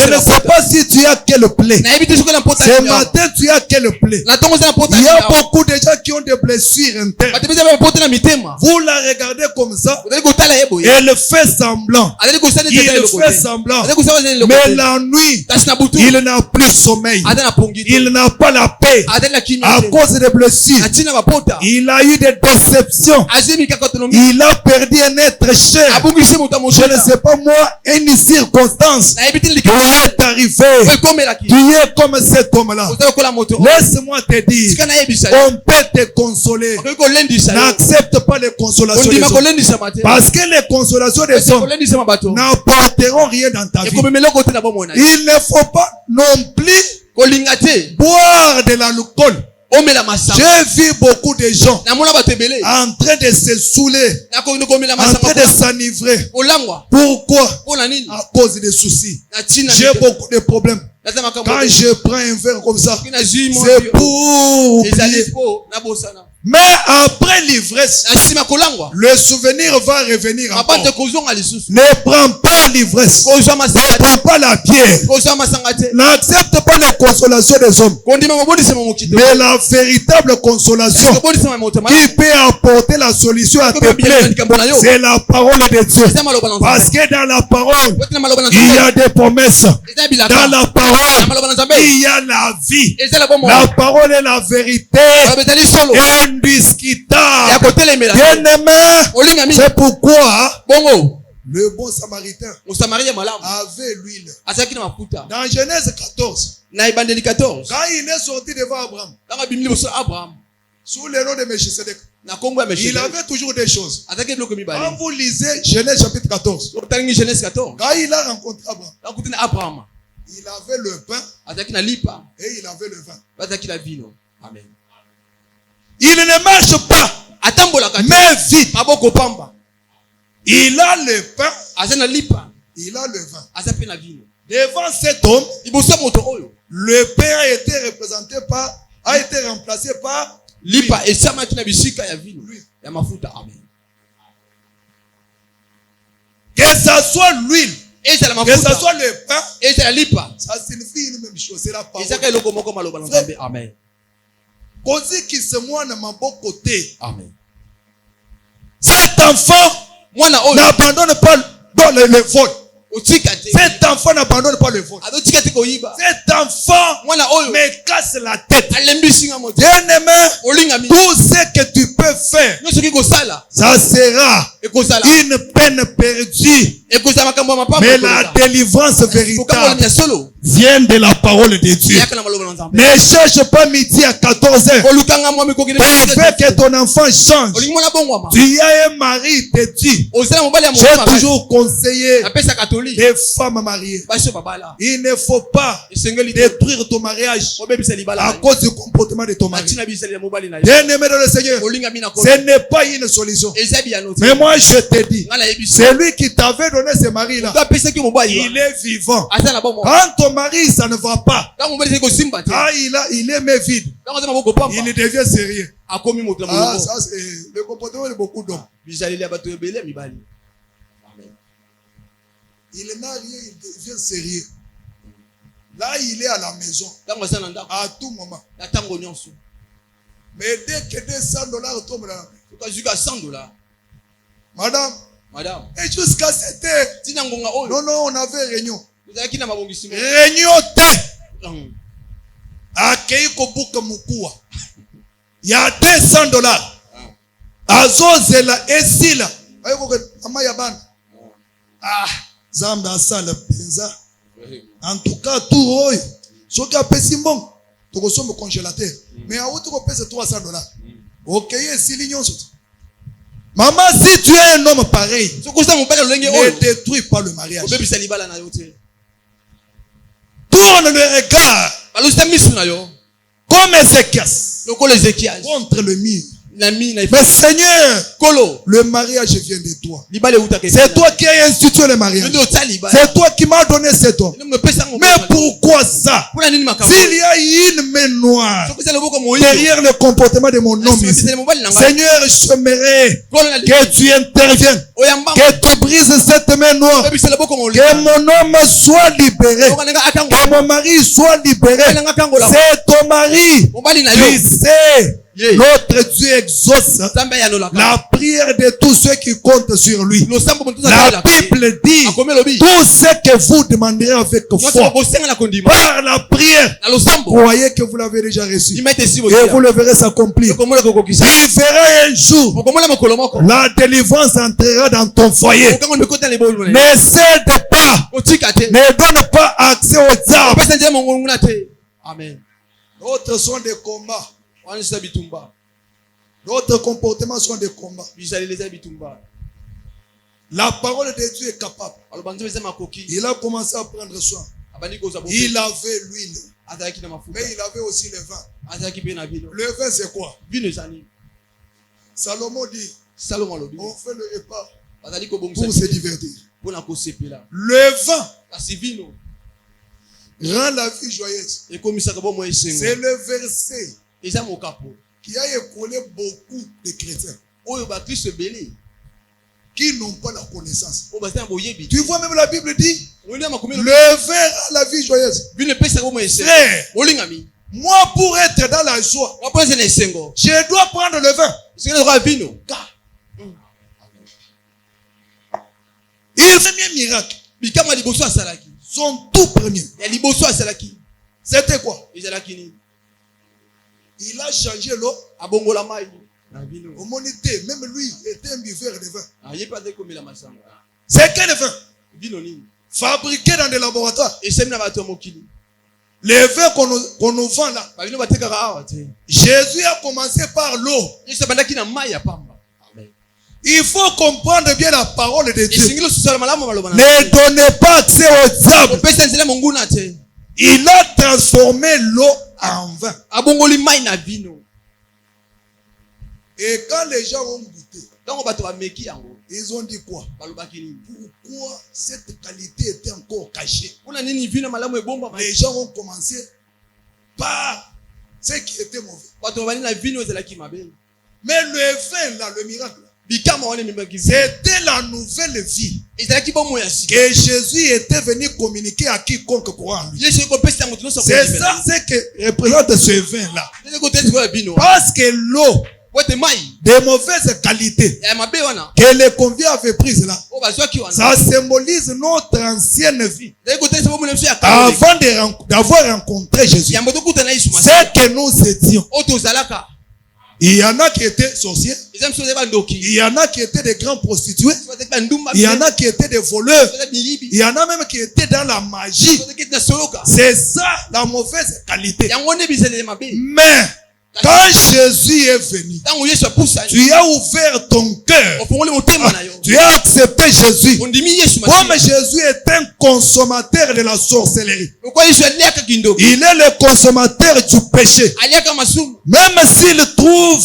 ne sais pas si tu as quelle plaie. Ce matin tu as quelle plaie. Il y a beaucoup de gens qui ont des blessures internes. Vous la regardez comme ça. Elle fait semblant. Il fait semblant. Mais la nuit, il n'a plus sommeil. Il n'a pas la paix à cause des blessures. Il a eu des déceptions. Il a perdu un être cher. Je ne sais pas moi, une circonstance qui est arrivée. Tu es comme cet homme-là. Laisse-moi te dire, on peut te consoler. N'accepte pas les consolations des hommes. Parce que les consolations des hommes n'apporteront rien dans ta vie. Il ne faut pas non plus boire de l'alcool. J'ai vu beaucoup de gens en train de se saouler, en train de s'enivrer. Pourquoi? À cause des soucis. J'ai beaucoup de problèmes. Quand je prends un verre comme ça, c'est pour oublier. Mais après l'ivresse, le souvenir va revenir encore. Ne prends pas l'ivresse. Ne prends pas la bière. N'accepte pas les consolations des hommes. Mais la véritable consolation qui peut apporter la solution à tes plaies, c'est la parole de Dieu. Parce que dans la parole, il y a des promesses. Dans la parole, il y a la vie. La parole est la vérité. Indiscutable. Bien-aimé, c'est pourquoi le bon samaritain avait l'huile. Dans Genèse 14, quand il est sorti devant Abraham, sous le nom de Melchisedec, il avait toujours des choses. Quand vous lisez Genèse chapitre 14, quand il a rencontré Abraham, il avait le pain et il avait le vin. Amen. Il ne marche pas, mais vite. Il a le pain, il a le vin. Devant cet homme, le pain a été remplacé par l'huile. Que ça soit l'huile, que ça soit le pain, ça signifie une même chose, c'est la parole. Amen. Amen. Cet enfant n'abandonne pas dans le vol. Cet enfant n'abandonne pas le vol. Cet enfant me casse la tête. Bien-aimé, tout ce que tu peux faire, ça sera une peine perdue. Mais la délivrance véritable vient de la parole de Dieu. Ne cherche pas midi à 14h pour faire que ton enfant change. Tu as un mari, te dit. J'ai toujours conseillé des femmes mariées. Il ne faut pas détruire ton mariage à cause du comportement de ton mari. Bien-aimé dans le Seigneur, ce n'est pas une solution. Mais moi je te dis, c'est lui qui t'avait donné ce mari-là. Il est vivant. Quand ton mari, ça ne va pas. Il est mais vide. Il devient sérieux. Ça, c'est le comportement de beaucoup d'hommes. Il n'a rien, il devient sérieux. Là, il est à la maison. À tout moment. Mais dès que $200 tombent là, Madame, et jusqu'à cette heure, non, on avait réunion. Réunion te. Akei kobuka mukua. Il y a $200. Azozela esila. Zamba sala penza. En tout cas, tout roy. Ce qui a payé bon, tu consommes congélateur. Mais à où tu payes $300. Ok, c'est l'union. Maman, si tu es un homme pareil, ne détruis pas le mariage. Tourne le regard comme Ézéchias contre le mur. Mais Seigneur, le mariage vient de toi. C'est toi qui as institué le mariage. C'est toi qui m'as donné cet homme. Mais pourquoi ça? S'il y a une main noire derrière le comportement de mon homme ici, Seigneur, j'aimerais que tu interviennes, que tu brises cette main noire, que mon homme soit libéré, que mon mari soit libéré. C'est ton mari qui sait Notre Dieu exauce la prière de tous ceux qui comptent sur lui. La Bible dit, tout ce que vous demanderez avec foi, par la prière, croyez que vous l'avez déjà reçu. Et vous le verrez s'accomplir. Il verra un jour, la délivrance entrera dans ton foyer. Ne cède pas. Ne donne pas accès aux arbres. Amen. D'autres sont des combats. D'autres comportements sont des combats. La parole de Dieu est capable. Il a commencé à prendre soin. Il avait l'huile. Mais il avait aussi le vin. Le vin, c'est quoi? Salomon dit, on fait le repas pour se divertir. Le vin rend la vie joyeuse. C'est le verset qui a écoulé beaucoup de chrétiens qui n'ont pas la connaissance. Tu vois, même la Bible dit, le vin rend la vie joyeuse. Frère, moi, pour être dans la joie, je dois prendre le vin. Il fait un miracle. Son tout premier. C'était quoi? Il a changé l'eau. Au monité, même lui était un buveur de vin. C'est quel vin? Fabriqué dans des laboratoires. Les vins qu'on nous vend là. Jésus a commencé par l'eau. Il faut comprendre bien la parole de Dieu. Ne donnez pas accès aux arbres. Il a transformé l'eau en vin. Et quand les gens ont goûté, ils ont dit quoi? Pourquoi cette qualité était encore cachée? Les gens ont commencé par ce qui était mauvais. Mais le vin là, le miracle, c'était la nouvelle vie que Jésus était venu communiquer à quiconque croit en lui. C'est ça ce que représente ce vin là. Parce que l'eau de mauvaise qualité que les convives avaient prise là, ça symbolise notre ancienne vie avant d'avoir rencontré Jésus. C'est que nous étions. Il y en a qui étaient sorciers. Il y en a qui étaient des grands prostituées. Il y en a qui étaient des voleurs. Il y en a même qui étaient dans la magie. C'est ça la mauvaise qualité. Mais quand Jésus est venu, tu as ouvert ton cœur. Tu as accepté Jésus. Comme Jésus est un consommateur de la sorcellerie, il est le consommateur du péché. Même s'il trouve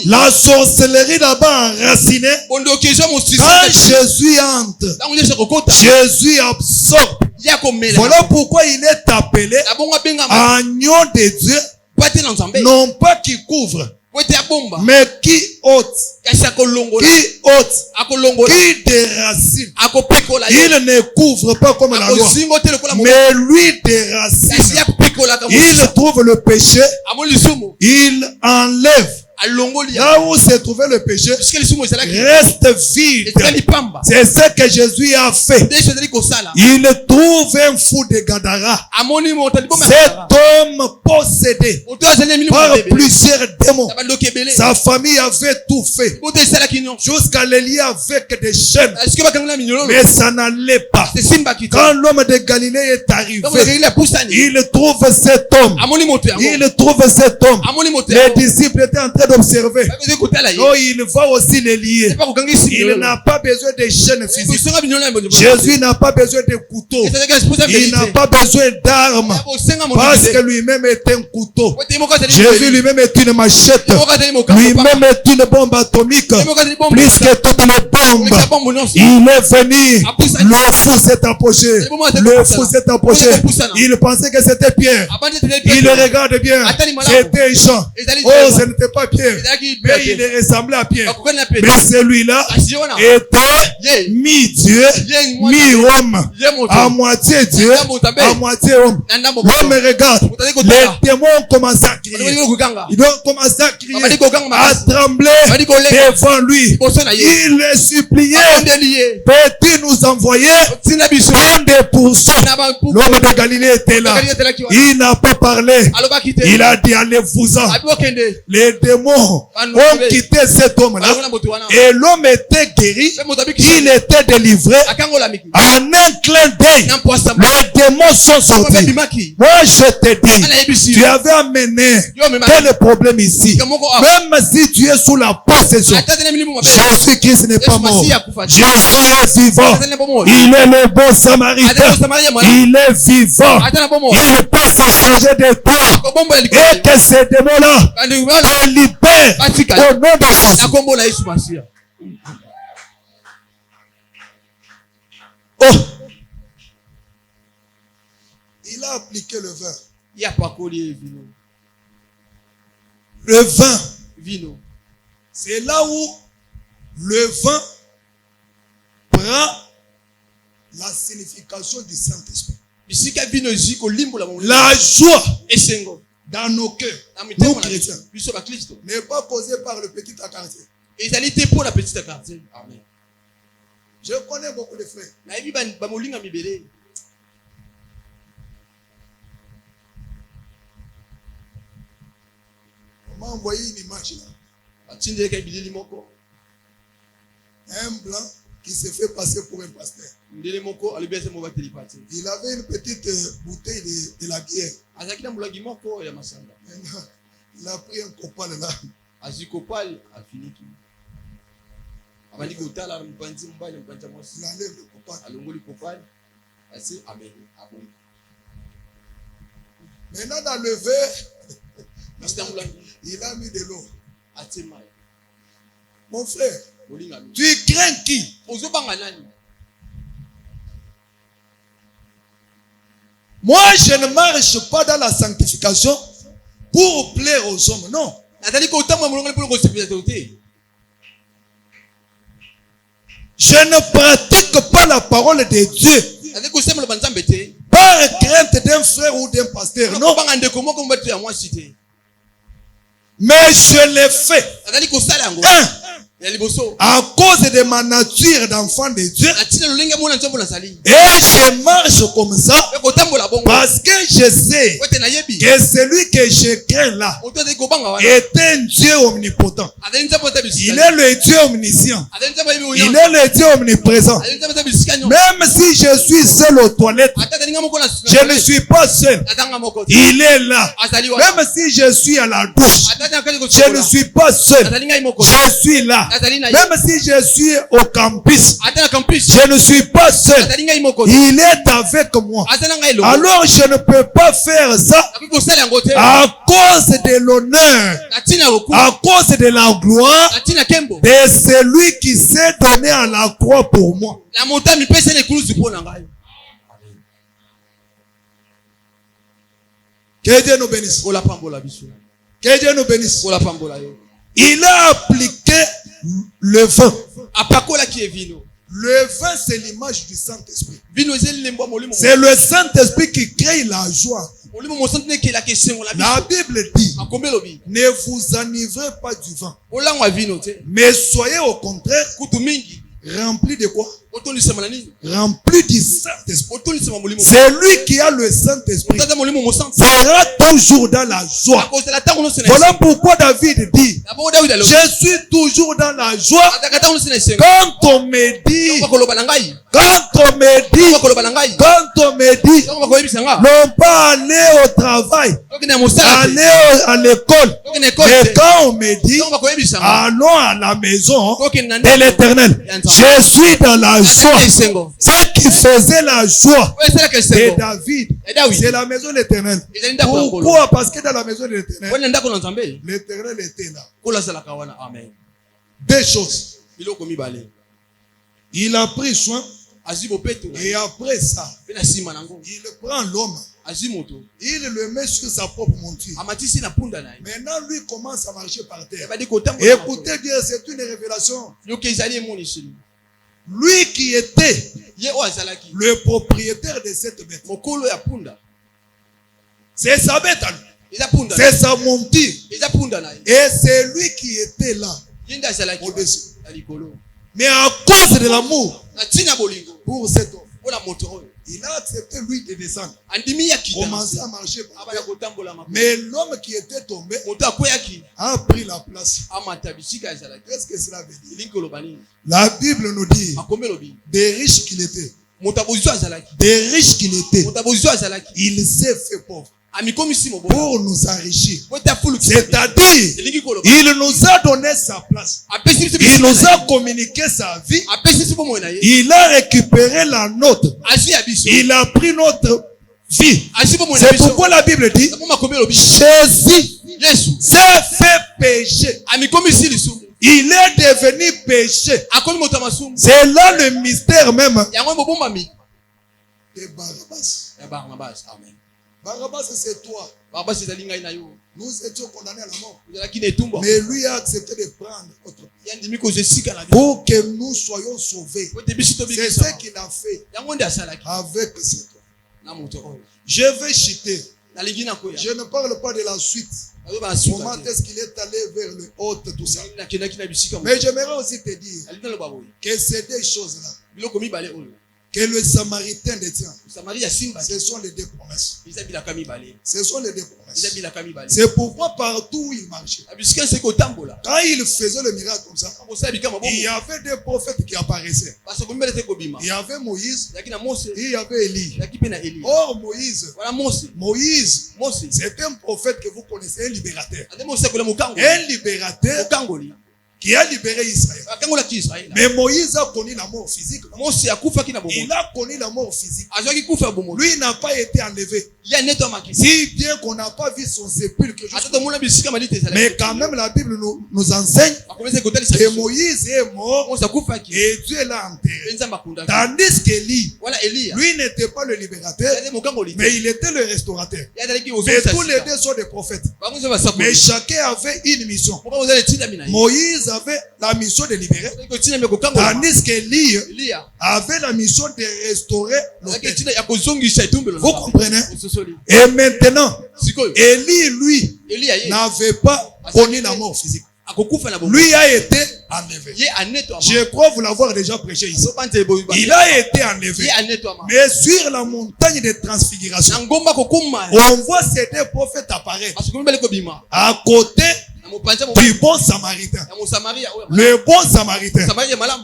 la sorcellerie là-bas enracinée, quand Jésus entre, Jésus absorbe. Voilà pourquoi il est appelé agneau de Dieu. Non pas qui couvre, mais qui ôte, qui déracine. Il ne couvre pas comme la loi, mais lui déracine. Il trouve le péché, il enlève. Là où se trouvait le péché, reste vide. C'est ce que Jésus a fait. Il trouve un fou de Gadara. Cet homme possédé par plusieurs démons. Sa famille avait tout fait jusqu'à le lier avec des chaînes, mais ça n'allait pas. Quand l'homme de Galilée est arrivé, il trouve cet homme. Il trouve cet homme. Les disciples étaient en train d'observer. Oh, il va aussi les lier. Il n'a pas besoin de chaînes physiques. Jésus n'a pas besoin de couteaux. Il n'a pas besoin d'armes, parce que lui-même est un couteau. Jésus lui-même est une machette. Lui-même est une bombe atomique. Plus que toutes les bombes. Il est venu. Le fou s'est approché. Le fou s'est approché. Il pensait que c'était Pierre. Il regarde bien. C'était Jean. Oh, ce n'était pas Pierre. Pierre. Mais il est ressemblé à Pierre. Mais celui-là était mi-Dieu, mi-homme. À moitié Dieu, à moitié homme. L'homme regarde. Les démons ont commencé à crier. Ils ont commencé à crier, à trembler devant lui. Il les suppliait. Peux-tu nous envoyer des pourceaux? L'homme de Galilée était là. Il n'a pas parlé. Il a dit allez-vous-en. Les démons ont quitté cet homme-là. Et l'homme était guéri. Il était délivré. En un clin d'œil, les démons sont sortis. Moi je te dis, tu avais amené quel problème ici. Même si tu es sous la possession, Jésus-Christ n'est pas mort. Jésus est vivant. Il est le bon samaritain. Il est vivant. Il peut se charger de toi. Et que ces démons-là te libèrent au nom de Jésus. Oh! Il a appliqué le vin. Le vin. C'est là où le vin prend la signification du Saint-Esprit. La joie dans nos cœurs, nous chrétiens, n'est pas causée par le petit quartier. Amen. Je connais beaucoup de frères. On m'a envoyé une image là. Un blanc qui s'est fait passer pour un pasteur. Il avait une petite bouteille de la bière. Il a pris un copal là. Il enlève le copal. Maintenant dans le verre, il a mis de l'eau. Mon frère, tu crains qui? Moi, je ne marche pas dans la sanctification pour plaire aux hommes. Non. Je ne pratique pas la parole de Dieu par crainte d'un frère ou d'un pasteur. Non. Mais je l'ai fait. À cause de ma nature d'enfant de Dieu. Et je marche comme ça. Parce que je sais que celui que je crains là est un Dieu omnipotent. Il est le Dieu omniscient. Il est le Dieu omniprésent. Même si je suis seul aux toilettes, je ne suis pas seul. Il est là. Même si je suis à la douche, je ne suis pas seul. Je suis là. Même si je suis au campus, je ne suis pas seul. Il est avec moi. Alors je ne peux pas faire ça à cause de l'honneur, à cause de la gloire de celui qui s'est donné à la croix pour moi. Que Dieu nous bénisse. Que Dieu nous bénisse. Il a appliqué le vin. Le vin, c'est l'image du Saint-Esprit. C'est le Saint-Esprit qui crée la joie. La Bible dit, ne vous enivrez pas du vin, mais soyez au contraire remplis de quoi? Rempli du Saint-Esprit. C'est lui qui a le Saint-Esprit sera toujours dans la joie. Voilà pourquoi David dit, je suis toujours dans la joie quand on me dit, non pas aller au travail, aller à l'école, mais quand on me dit, allons à la maison de l'Éternel, je suis dans la joie. Ce qui faisait la joie de David, c'est la maison de l'Éternel. Pourquoi? Parce que dans la maison de l'Éternel, l'Éternel était là. Deux choses. Il a pris soin Et après ça, il prend l'homme. Il le met sur sa propre monture. Maintenant, lui commence à marcher par terre. Écoutez bien, c'est une révélation. Lui qui était le propriétaire de cette bête. C'est sa bête à lui. C'est sa monture. Et c'est lui qui était là. Au-dessus. Mais à cause de l'amour pour cet homme, il a accepté lui de descendre. Commencer à marcher par terre. Mais l'homme qui était tombé a pris la place. Qu'est-ce que cela veut dire? La Bible nous dit des riches qu'il était. Des riches qu'il était. Il s'est fait pauvre pour nous enrichir. C'est-à-dire, il nous a donné sa place. Il nous a communiqué sa vie. Il a récupéré la nôtre. Il a pris notre vie. C'est pourquoi la Bible dit, Jésus s'est fait péché. Il est devenu péché. C'est là le mystère même de Barabbas. Amen. Barabbas, c'est toi. Nous étions condamnés à la mort. Mais lui a accepté de prendre notre place pour que nous soyons sauvés. C'est ce qu'il a fait avec cet homme. Je vais chuter. Je ne parle pas de la suite. Comment est-ce qu'il est allé vers le haut, tout ça. Mais j'aimerais aussi te dire que c'est des choses-là que le Samaritain détient. Ce sont les deux promesses. Ce sont les deux promesses. C'est pourquoi partout où il marchait, quand il faisait le miracle comme ça, il y avait des prophètes qui apparaissaient. Il y avait Moïse, il y avait Élie. Or Moïse, c'est un prophète que vous connaissez, un libérateur. Un libérateur qui a libéré Israël. Mais Moïse a connu la mort physique. Il a connu la mort physique. Lui n'a pas été enlevé. Si bien qu'on n'a pas vu son sépulcre. Mais quand même la Bible nous enseigne que Moïse est mort et Dieu l'a enterré. Tandis qu'Élie, lui n'était pas le libérateur, mais il était le restaurateur. Mais tous les deux sont des prophètes. Mais chacun avait une mission. Moïse avait la mission de libérer, tandis qu'Élie avait la mission de restaurer l'autel. Vous comprenez? Et maintenant, Élie, lui, n'avait pas connu la mort physique. Lui a été enlevé. Je crois vous l'avoir déjà prêché ici. Il a été enlevé. Mais sur la montagne de transfiguration, on voit ces deux prophètes apparaître à côté du bon Samaritain. Le bon Samaritain.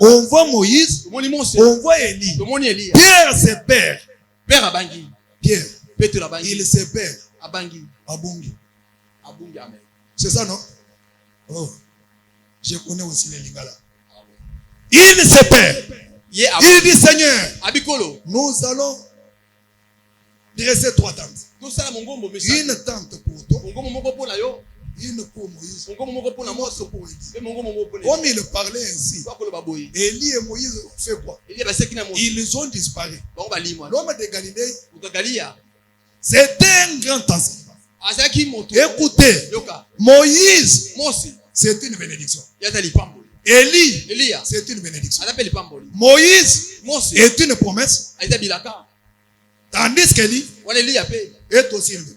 On voit Moïse, on voit Élie. Pierre, c'est père. Pierre, il se perd. Abungi. C'est ça, non? Oh, je connais aussi les Lingala. Il se perd. Il dit, Seigneur, nous allons dresser 3 tentes. Une tente pour toi, une pour Moïse, une autre pour Élie. Comme il parlait ainsi, Élie et Moïse ont fait quoi? Ils ont disparu. L'homme de Galilée, c'était un grand enseignement. Écoutez, Moïse, c'est une bénédiction. Élie, c'est une bénédiction. Moïse est une promesse. Tandis qu'Élie est aussi une bénédiction.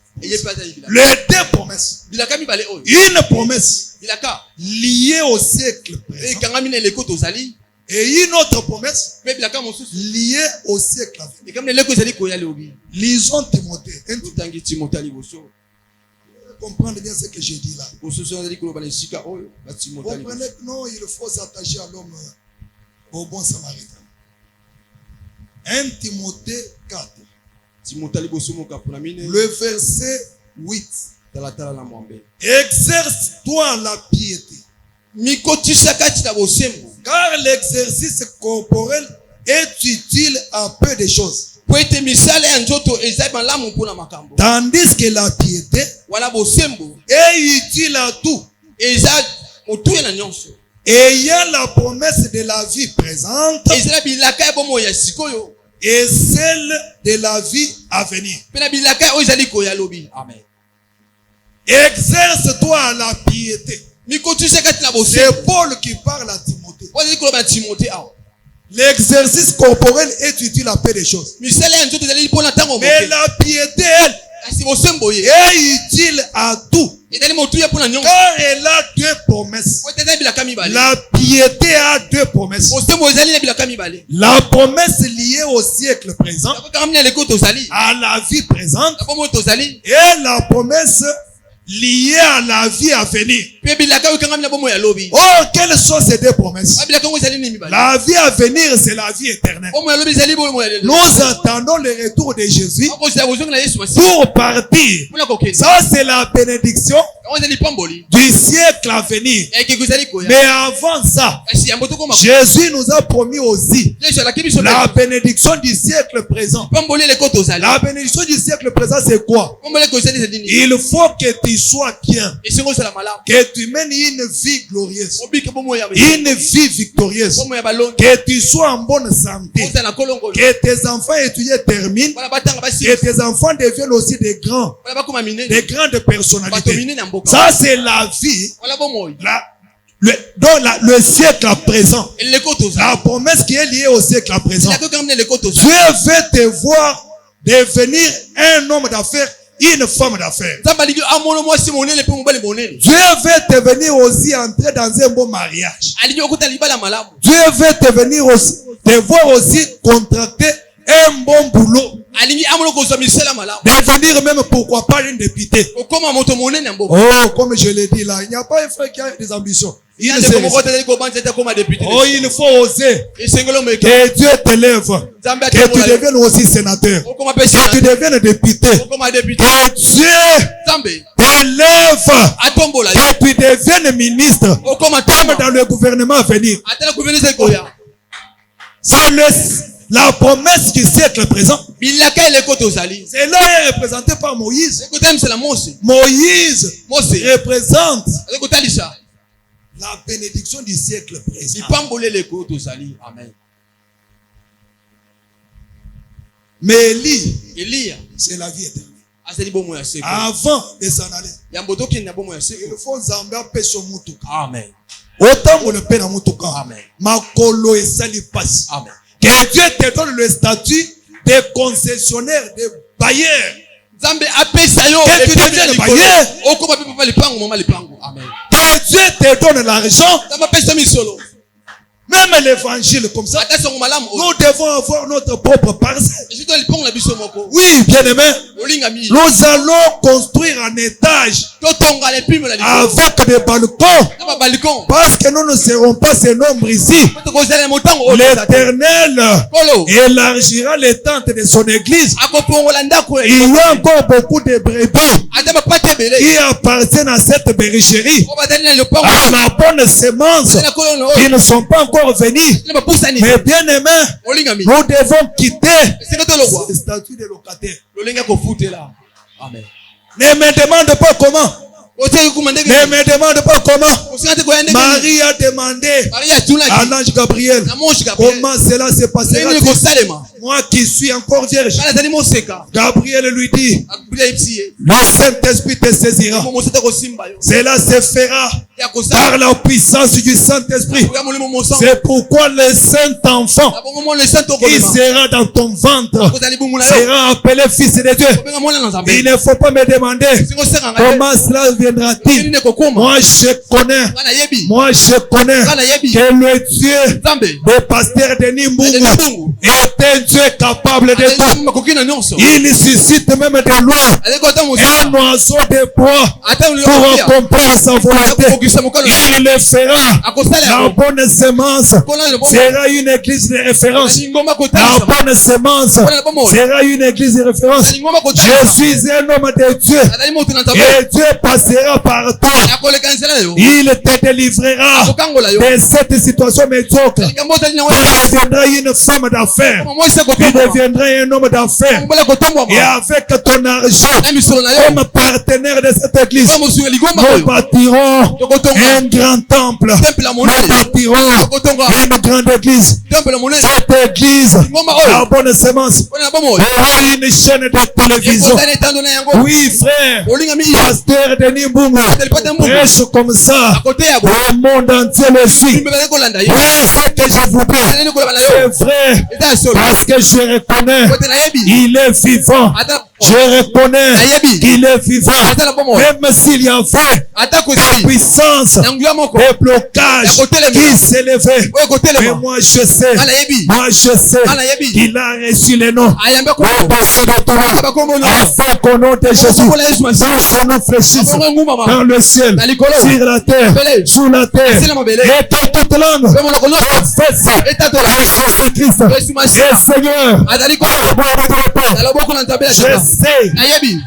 Les deux promesses. Une promesse liée au siècle présent. Et une autre promesse liée au siècle à venir. Lisons Timothée. Comprendre bien ce que j'ai dit là. Vous comprenez que non, il faut s'attacher à l'homme, au bon Samaritain. 1 Timothée 4. Le verset 8. Exerce-toi la piété. Car l'exercice corporel est utile à peu de choses. Tandis que la piété est utile à tout. ayant la promesse de la vie présente et celle de la vie à venir. Amen. Exerce-toi à la piété. C'est Paul qui parle à Timothée. L'exercice corporel est utile à peu de choses. Mais la piété, elle, est utile à tout. Car elle a deux promesses. La piété a deux promesses. La promesse liée au siècle présent, à la vie présente, et la promesse liée à la vie à venir. Oh, quelles sont ces deux promesses? La vie à venir, c'est la vie éternelle. Nous attendons le retour de Jésus pour partir. Ça, c'est la bénédiction du siècle à venir. Mais avant ça, Jésus nous a promis aussi la bénédiction du siècle présent. La bénédiction du siècle présent, c'est quoi? Il faut que tu sois bien, que tu mènes une vie glorieuse, une vie victorieuse, que tu sois en bonne santé, que tes enfants étudiés terminent, que tes enfants deviennent aussi des grandes personnalités. Ça, c'est la vie, le siècle à présent. La promesse qui est liée au siècle à présent. Dieu veut te voir devenir un homme d'affaires, une femme d'affaires. Dieu veut te venir aussi entrer dans un bon mariage. Dieu veut te venir aussi, te voir aussi contracter un bon boulot. Devenir même, pourquoi pas, une députée. Oh, comme je l'ai dit là, il n'y a pas un frère qui a des ambitions. Oh, il faut oser. Que Dieu t'élève. Que tu deviennes aussi sénateur. Que tu deviennes député. Que Dieu t'élève. Que tu deviennes ministre. Comme dans le gouvernement à venir. C'est la promesse du siècle présent. Cela est représenté par Moïse. Moïse représente la bénédiction du siècle présent. Amen. Mais Élie, c'est la vie éternelle. Avant de s'en aller, il faut Zambia pêcher au mutuka. Amen. Autant le pain à mutuka. Amen. Makolo et salipasi. Amen. Que Dieu te donne le statut de concessionnaire, de bailleur. Que tu deviennes bailleur. Que Dieu te donne l'argent. Même l'évangile comme ça. Nous devons avoir notre propre parcelle. Oui, bien aimé. Nous allons construire un étage avec des balcons. Parce que nous ne serons pas ces nombres ici. L'Éternel élargira les tentes de son église. Il y a encore beaucoup de brebis qui appartiennent à cette bergerie, à la bonne semence, qui ne sont pas encore venus. Mais bien aimé, nous devons quitter ce statut de locataire. Amen. Ne me demande pas comment. Ne me demande pas comment. Marie a demandé à l'ange Gabriel comment cela se passera. Moi qui suis encore vierge. Gabriel lui dit, le Saint-Esprit te saisira. Cela se fera par la puissance du Saint-Esprit. C'est pourquoi le Saint-Enfant qui sera dans ton ventre sera appelé fils de Dieu. Il ne faut pas me demander comment cela viendra-t-il. Moi je connais que le Dieu de pasteur Denis Mbungu est un Dieu capable de tout. Il suscite même de loin un oiseau de bois pour accomplir sa volonté. Il le fera. La bonne semence sera une église de référence. La bonne semence sera une église de référence. Je suis un homme de Dieu et Dieu passera par toi. Il te délivrera de cette situation médiocre. Tu deviendras une femme d'affaires. Tu deviendras un homme d'affaires. Et avec ton argent comme partenaire de cette église, nous bâtirons un grand temple. Nous bâtirons une grande église. Cette église, la bonne semence, aura une chaîne de télévision. Oui, frère, pasteur Denis Mbunga prêche comme ça. Le monde entier le suit. Oui, ce que je vous dis, c'est vrai, parce que je reconnais, il est vivant. Je reconnais qu'il est vivant. Même s'il y avait des puissances, des blocages qui s'élevaient. Mais moi je sais qu'il a reçu le nom. Afin qu'au nom de Jésus, nous fléchissons dans le ciel, sur la terre, sous la terre, et dans toute langue, Jésus-Christ est Seigneur. Je sais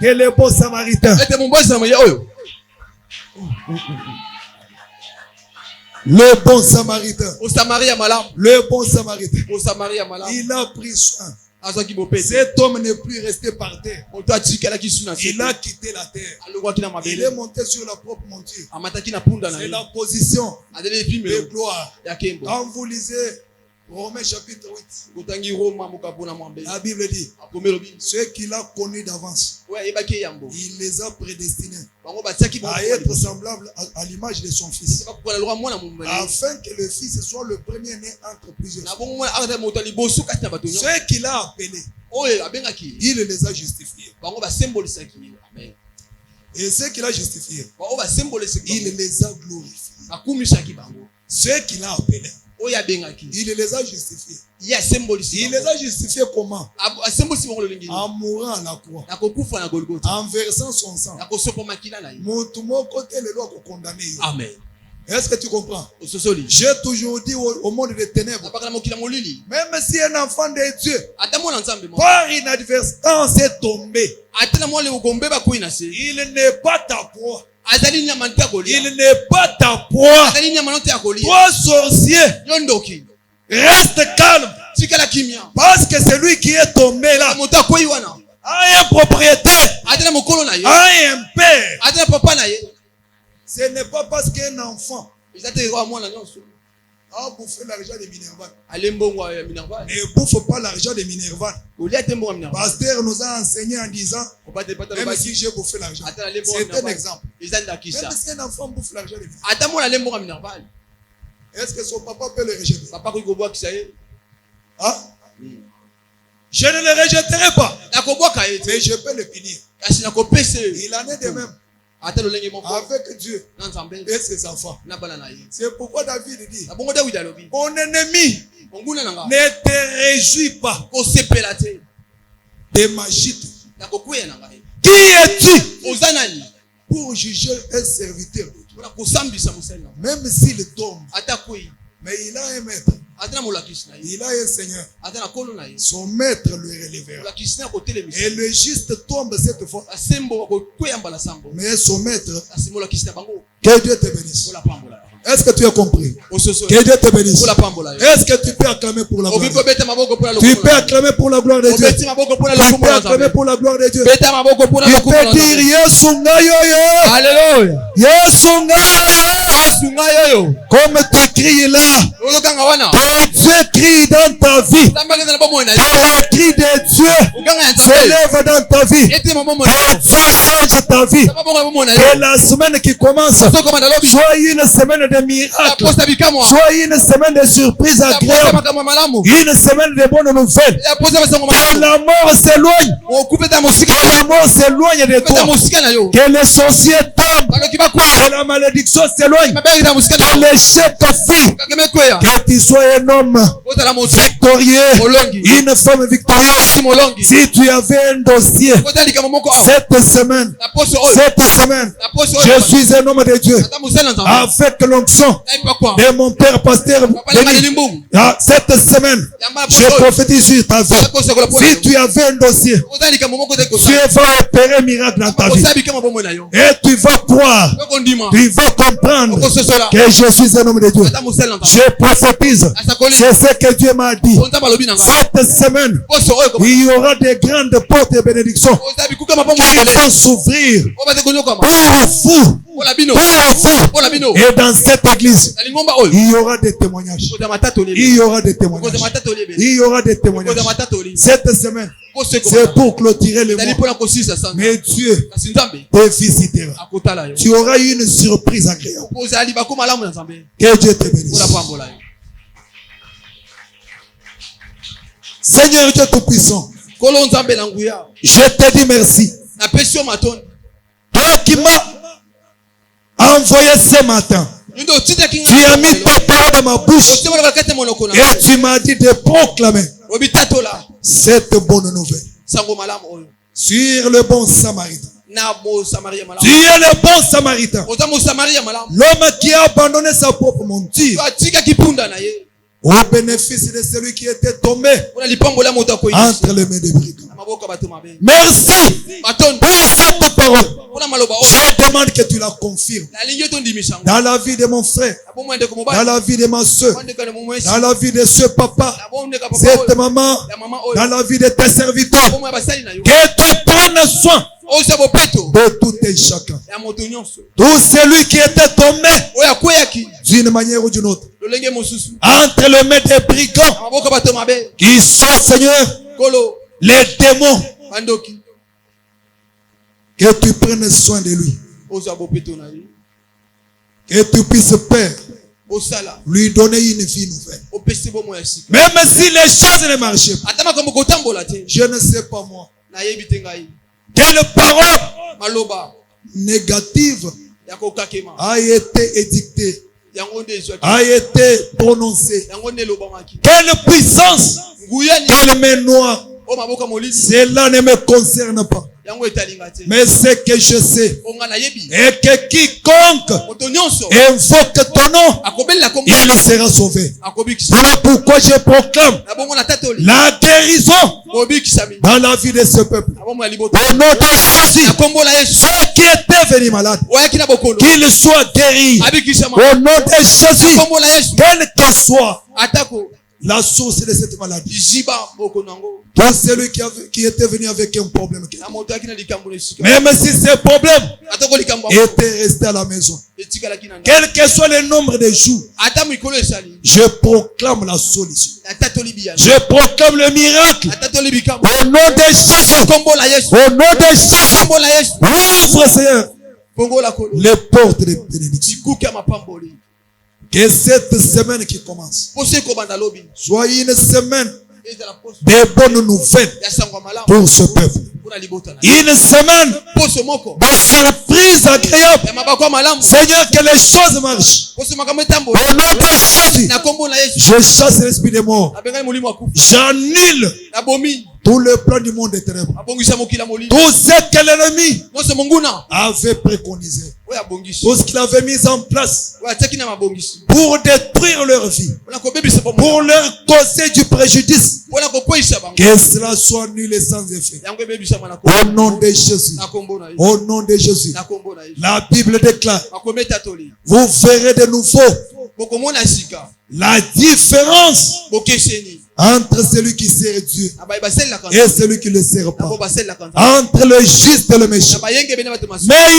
que le bon samaritain, le bon samaritain, il a pris soin. Cet homme n'est plus resté par terre. Il a quitté la terre. Il est monté sur la propre monture. C'est la position de gloire. Quand vous lisez Romains chapitre 8, la Bible dit, ceux qu'il a connus d'avance, il les a prédestinés à être semblables à l'image de son fils, afin que le fils soit le premier-né entre plusieurs. Ceux qu'il a appelés, il les a justifiés. Et ceux qu'il a justifiés, il les a glorifiés. Ceux qu'il a appelés, il les a justifiés. Il les a justifiés comment? En mourant à la croix, en versant son sang. Amen. Est-ce que tu comprends? J'ai toujours dit au monde des ténèbres, même si un enfant de Dieu par inadvertance est tombé, il n'est pas ta proie. Il n'est pas ta proie. Toi, sorcier, reste calme. Parce que celui qui est tombé là a un propriétaire, a un père. Ce n'est pas parce qu'un enfant a bouffé l'argent de Minerval ne bouffe pas l'argent de Minerval. Pasteur nous a enseigné en disant, même si j'ai bouffé l'argent, c'est un exemple. Même si un enfant bouffe l'argent de Minerval, est-ce que son papa peut le rejeter? Hein? Je ne le rejetterai pas, mais je peux le punir. Il en est de même avec Dieu et ses enfants. C'est pourquoi David dit, mon ennemi ne te réjouis pas de ma chute. Qui es-tu pour juger un serviteur de Dieu? Même s'il tombe, mais il a un maître. Il a un Seigneur. Son maître le relèvera. Et le juste tombe cette fois. Mais son maître, que Dieu te bénisse. Est-ce que tu as compris? Que Dieu te bénisse. Est-ce que tu peux acclamer pour la gloire? Tu peux acclamer pour la gloire de Dieu. Tu peux acclamer pour la gloire de Dieu. Tu peux dire Yesunga yoyo. Alléluia. Yesunga yoyo. Comme tu cries là, ton Dieu crie dans ta vie. Le cri de Dieu s'élève dans ta vie. Et Dieu change ta vie. Et la semaine qui commence, soit une semaine de miracles, soit une semaine de surprises agréables, une semaine de bonnes nouvelles. Que la mort s'éloigne. Que la mort s'éloigne de toi. Que les sorciers tombent. Que la malédiction s'éloigne. Que l'échec fuit. Que tu sois un homme victorieux, une femme victorieuse. Si tu avais un dossier cette semaine, je suis un homme de Dieu avec l'onction de mon père pasteur Denis. Cette semaine, je prophétise sur ta vie. Si tu avais un dossier, Dieu va opérer un miracle dans ta vie. Et tu vas croire, tu vas comprendre entendre que je suis un homme de Dieu. Je prophétise. C'est ce que Dieu m'a dit. Cette semaine, il y aura des grandes portes de bénédiction qui vont s'ouvrir pour vous. Et dans cette église, il y aura des témoignages. Il y aura des témoignages. Il y aura des témoignages. Cette semaine, c'est pour clôturer le mois. Mais Dieu te visitera. Tu auras une surprise agréable. Que Dieu te bénisse. Seigneur Dieu Tout-Puissant, je te dis merci. Toi qui m'as envoyé ce matin, tu as mis tes paroles dans ma bouche et tu m'as dit de proclamer cette bonne nouvelle sur le bon Samaritain. Tu es le bon Samaritain. L'homme qui a abandonné sa propre monture au bénéfice de celui qui était tombé entre les mains des brigands. Merci pour cette parole. Je demande que tu la confirmes dans la vie de mon frère, dans la vie de ma soeur, dans la vie de ce papa, cette maman, dans la vie de tes serviteurs. Que tu prennes soin de tout et chacun. Tout celui qui était tombé d'une manière ou d'une autre entre les mains des brigands, qui sont, Seigneur, les démons, que tu prennes soin de lui, que tu puisses, Père, lui donner une vie nouvelle. Même si les choses ne marchent pas, je ne sais pas moi quelle parole négative a été édictée, a été prononcée, quelle puissance, quelle main noire, cela ne me concerne pas. Mais ce que je sais est que quiconque invoque ton nom, il sera sauvé. Voilà pourquoi je proclame la guérison dans la vie de ce peuple. Au nom de Jésus, ceux qui étaient venus malades, qu'ils soient guéris. Au nom de Jésus, quel que soit la source de cette maladie, que celui qui était venu avec un problème, même si ce problème était resté à la maison, quel que soit le nombre de jours, je proclame la solution. Je proclame le miracle. Au nom de Jésus. Au nom de Jésus. Ouvre, Seigneur, les portes de bénédiction. Que cette semaine qui commence soit une semaine de bonnes nouvelles pour ce peuple. Une semaine de surprise agréable. Seigneur, que les choses marchent. Au nom de Jésus, je chasse l'esprit des morts. J'annule tout le plan du monde des ténèbres. Tout ce que l'ennemi avait préconisé. Tout ce qu'il avait mis en place pour détruire leur vie, pour leur causer du préjudice, que cela soit annulé sans effet. Au nom de Jésus. Au nom de Jésus. La Bible déclare, vous verrez de nouveau la différence entre celui qui sert Dieu et celui qui ne le sert pas, entre le juste et le méchant. Mais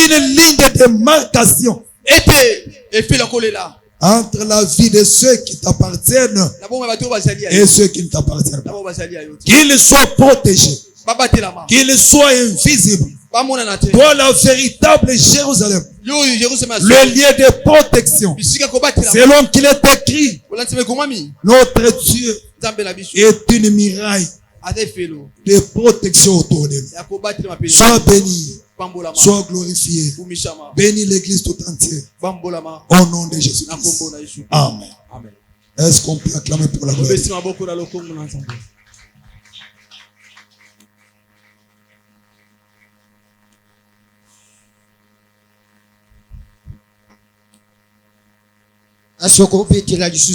une ligne de démarcation entre la vie de ceux qui t'appartiennent et ceux qui ne t'appartiennent pas. Qu'ils soient protégés, qu'ils soient invisibles. Toi, la véritable Jérusalem, le lieu de protection, selon qu'il est écrit, notre Dieu est une muraille de protection autour de nous. Sois béni, sois glorifié. Bénis l'église tout entière. Au nom de Jésus. Amen. Est-ce qu'on peut acclamer pour la gloire? Asoko petela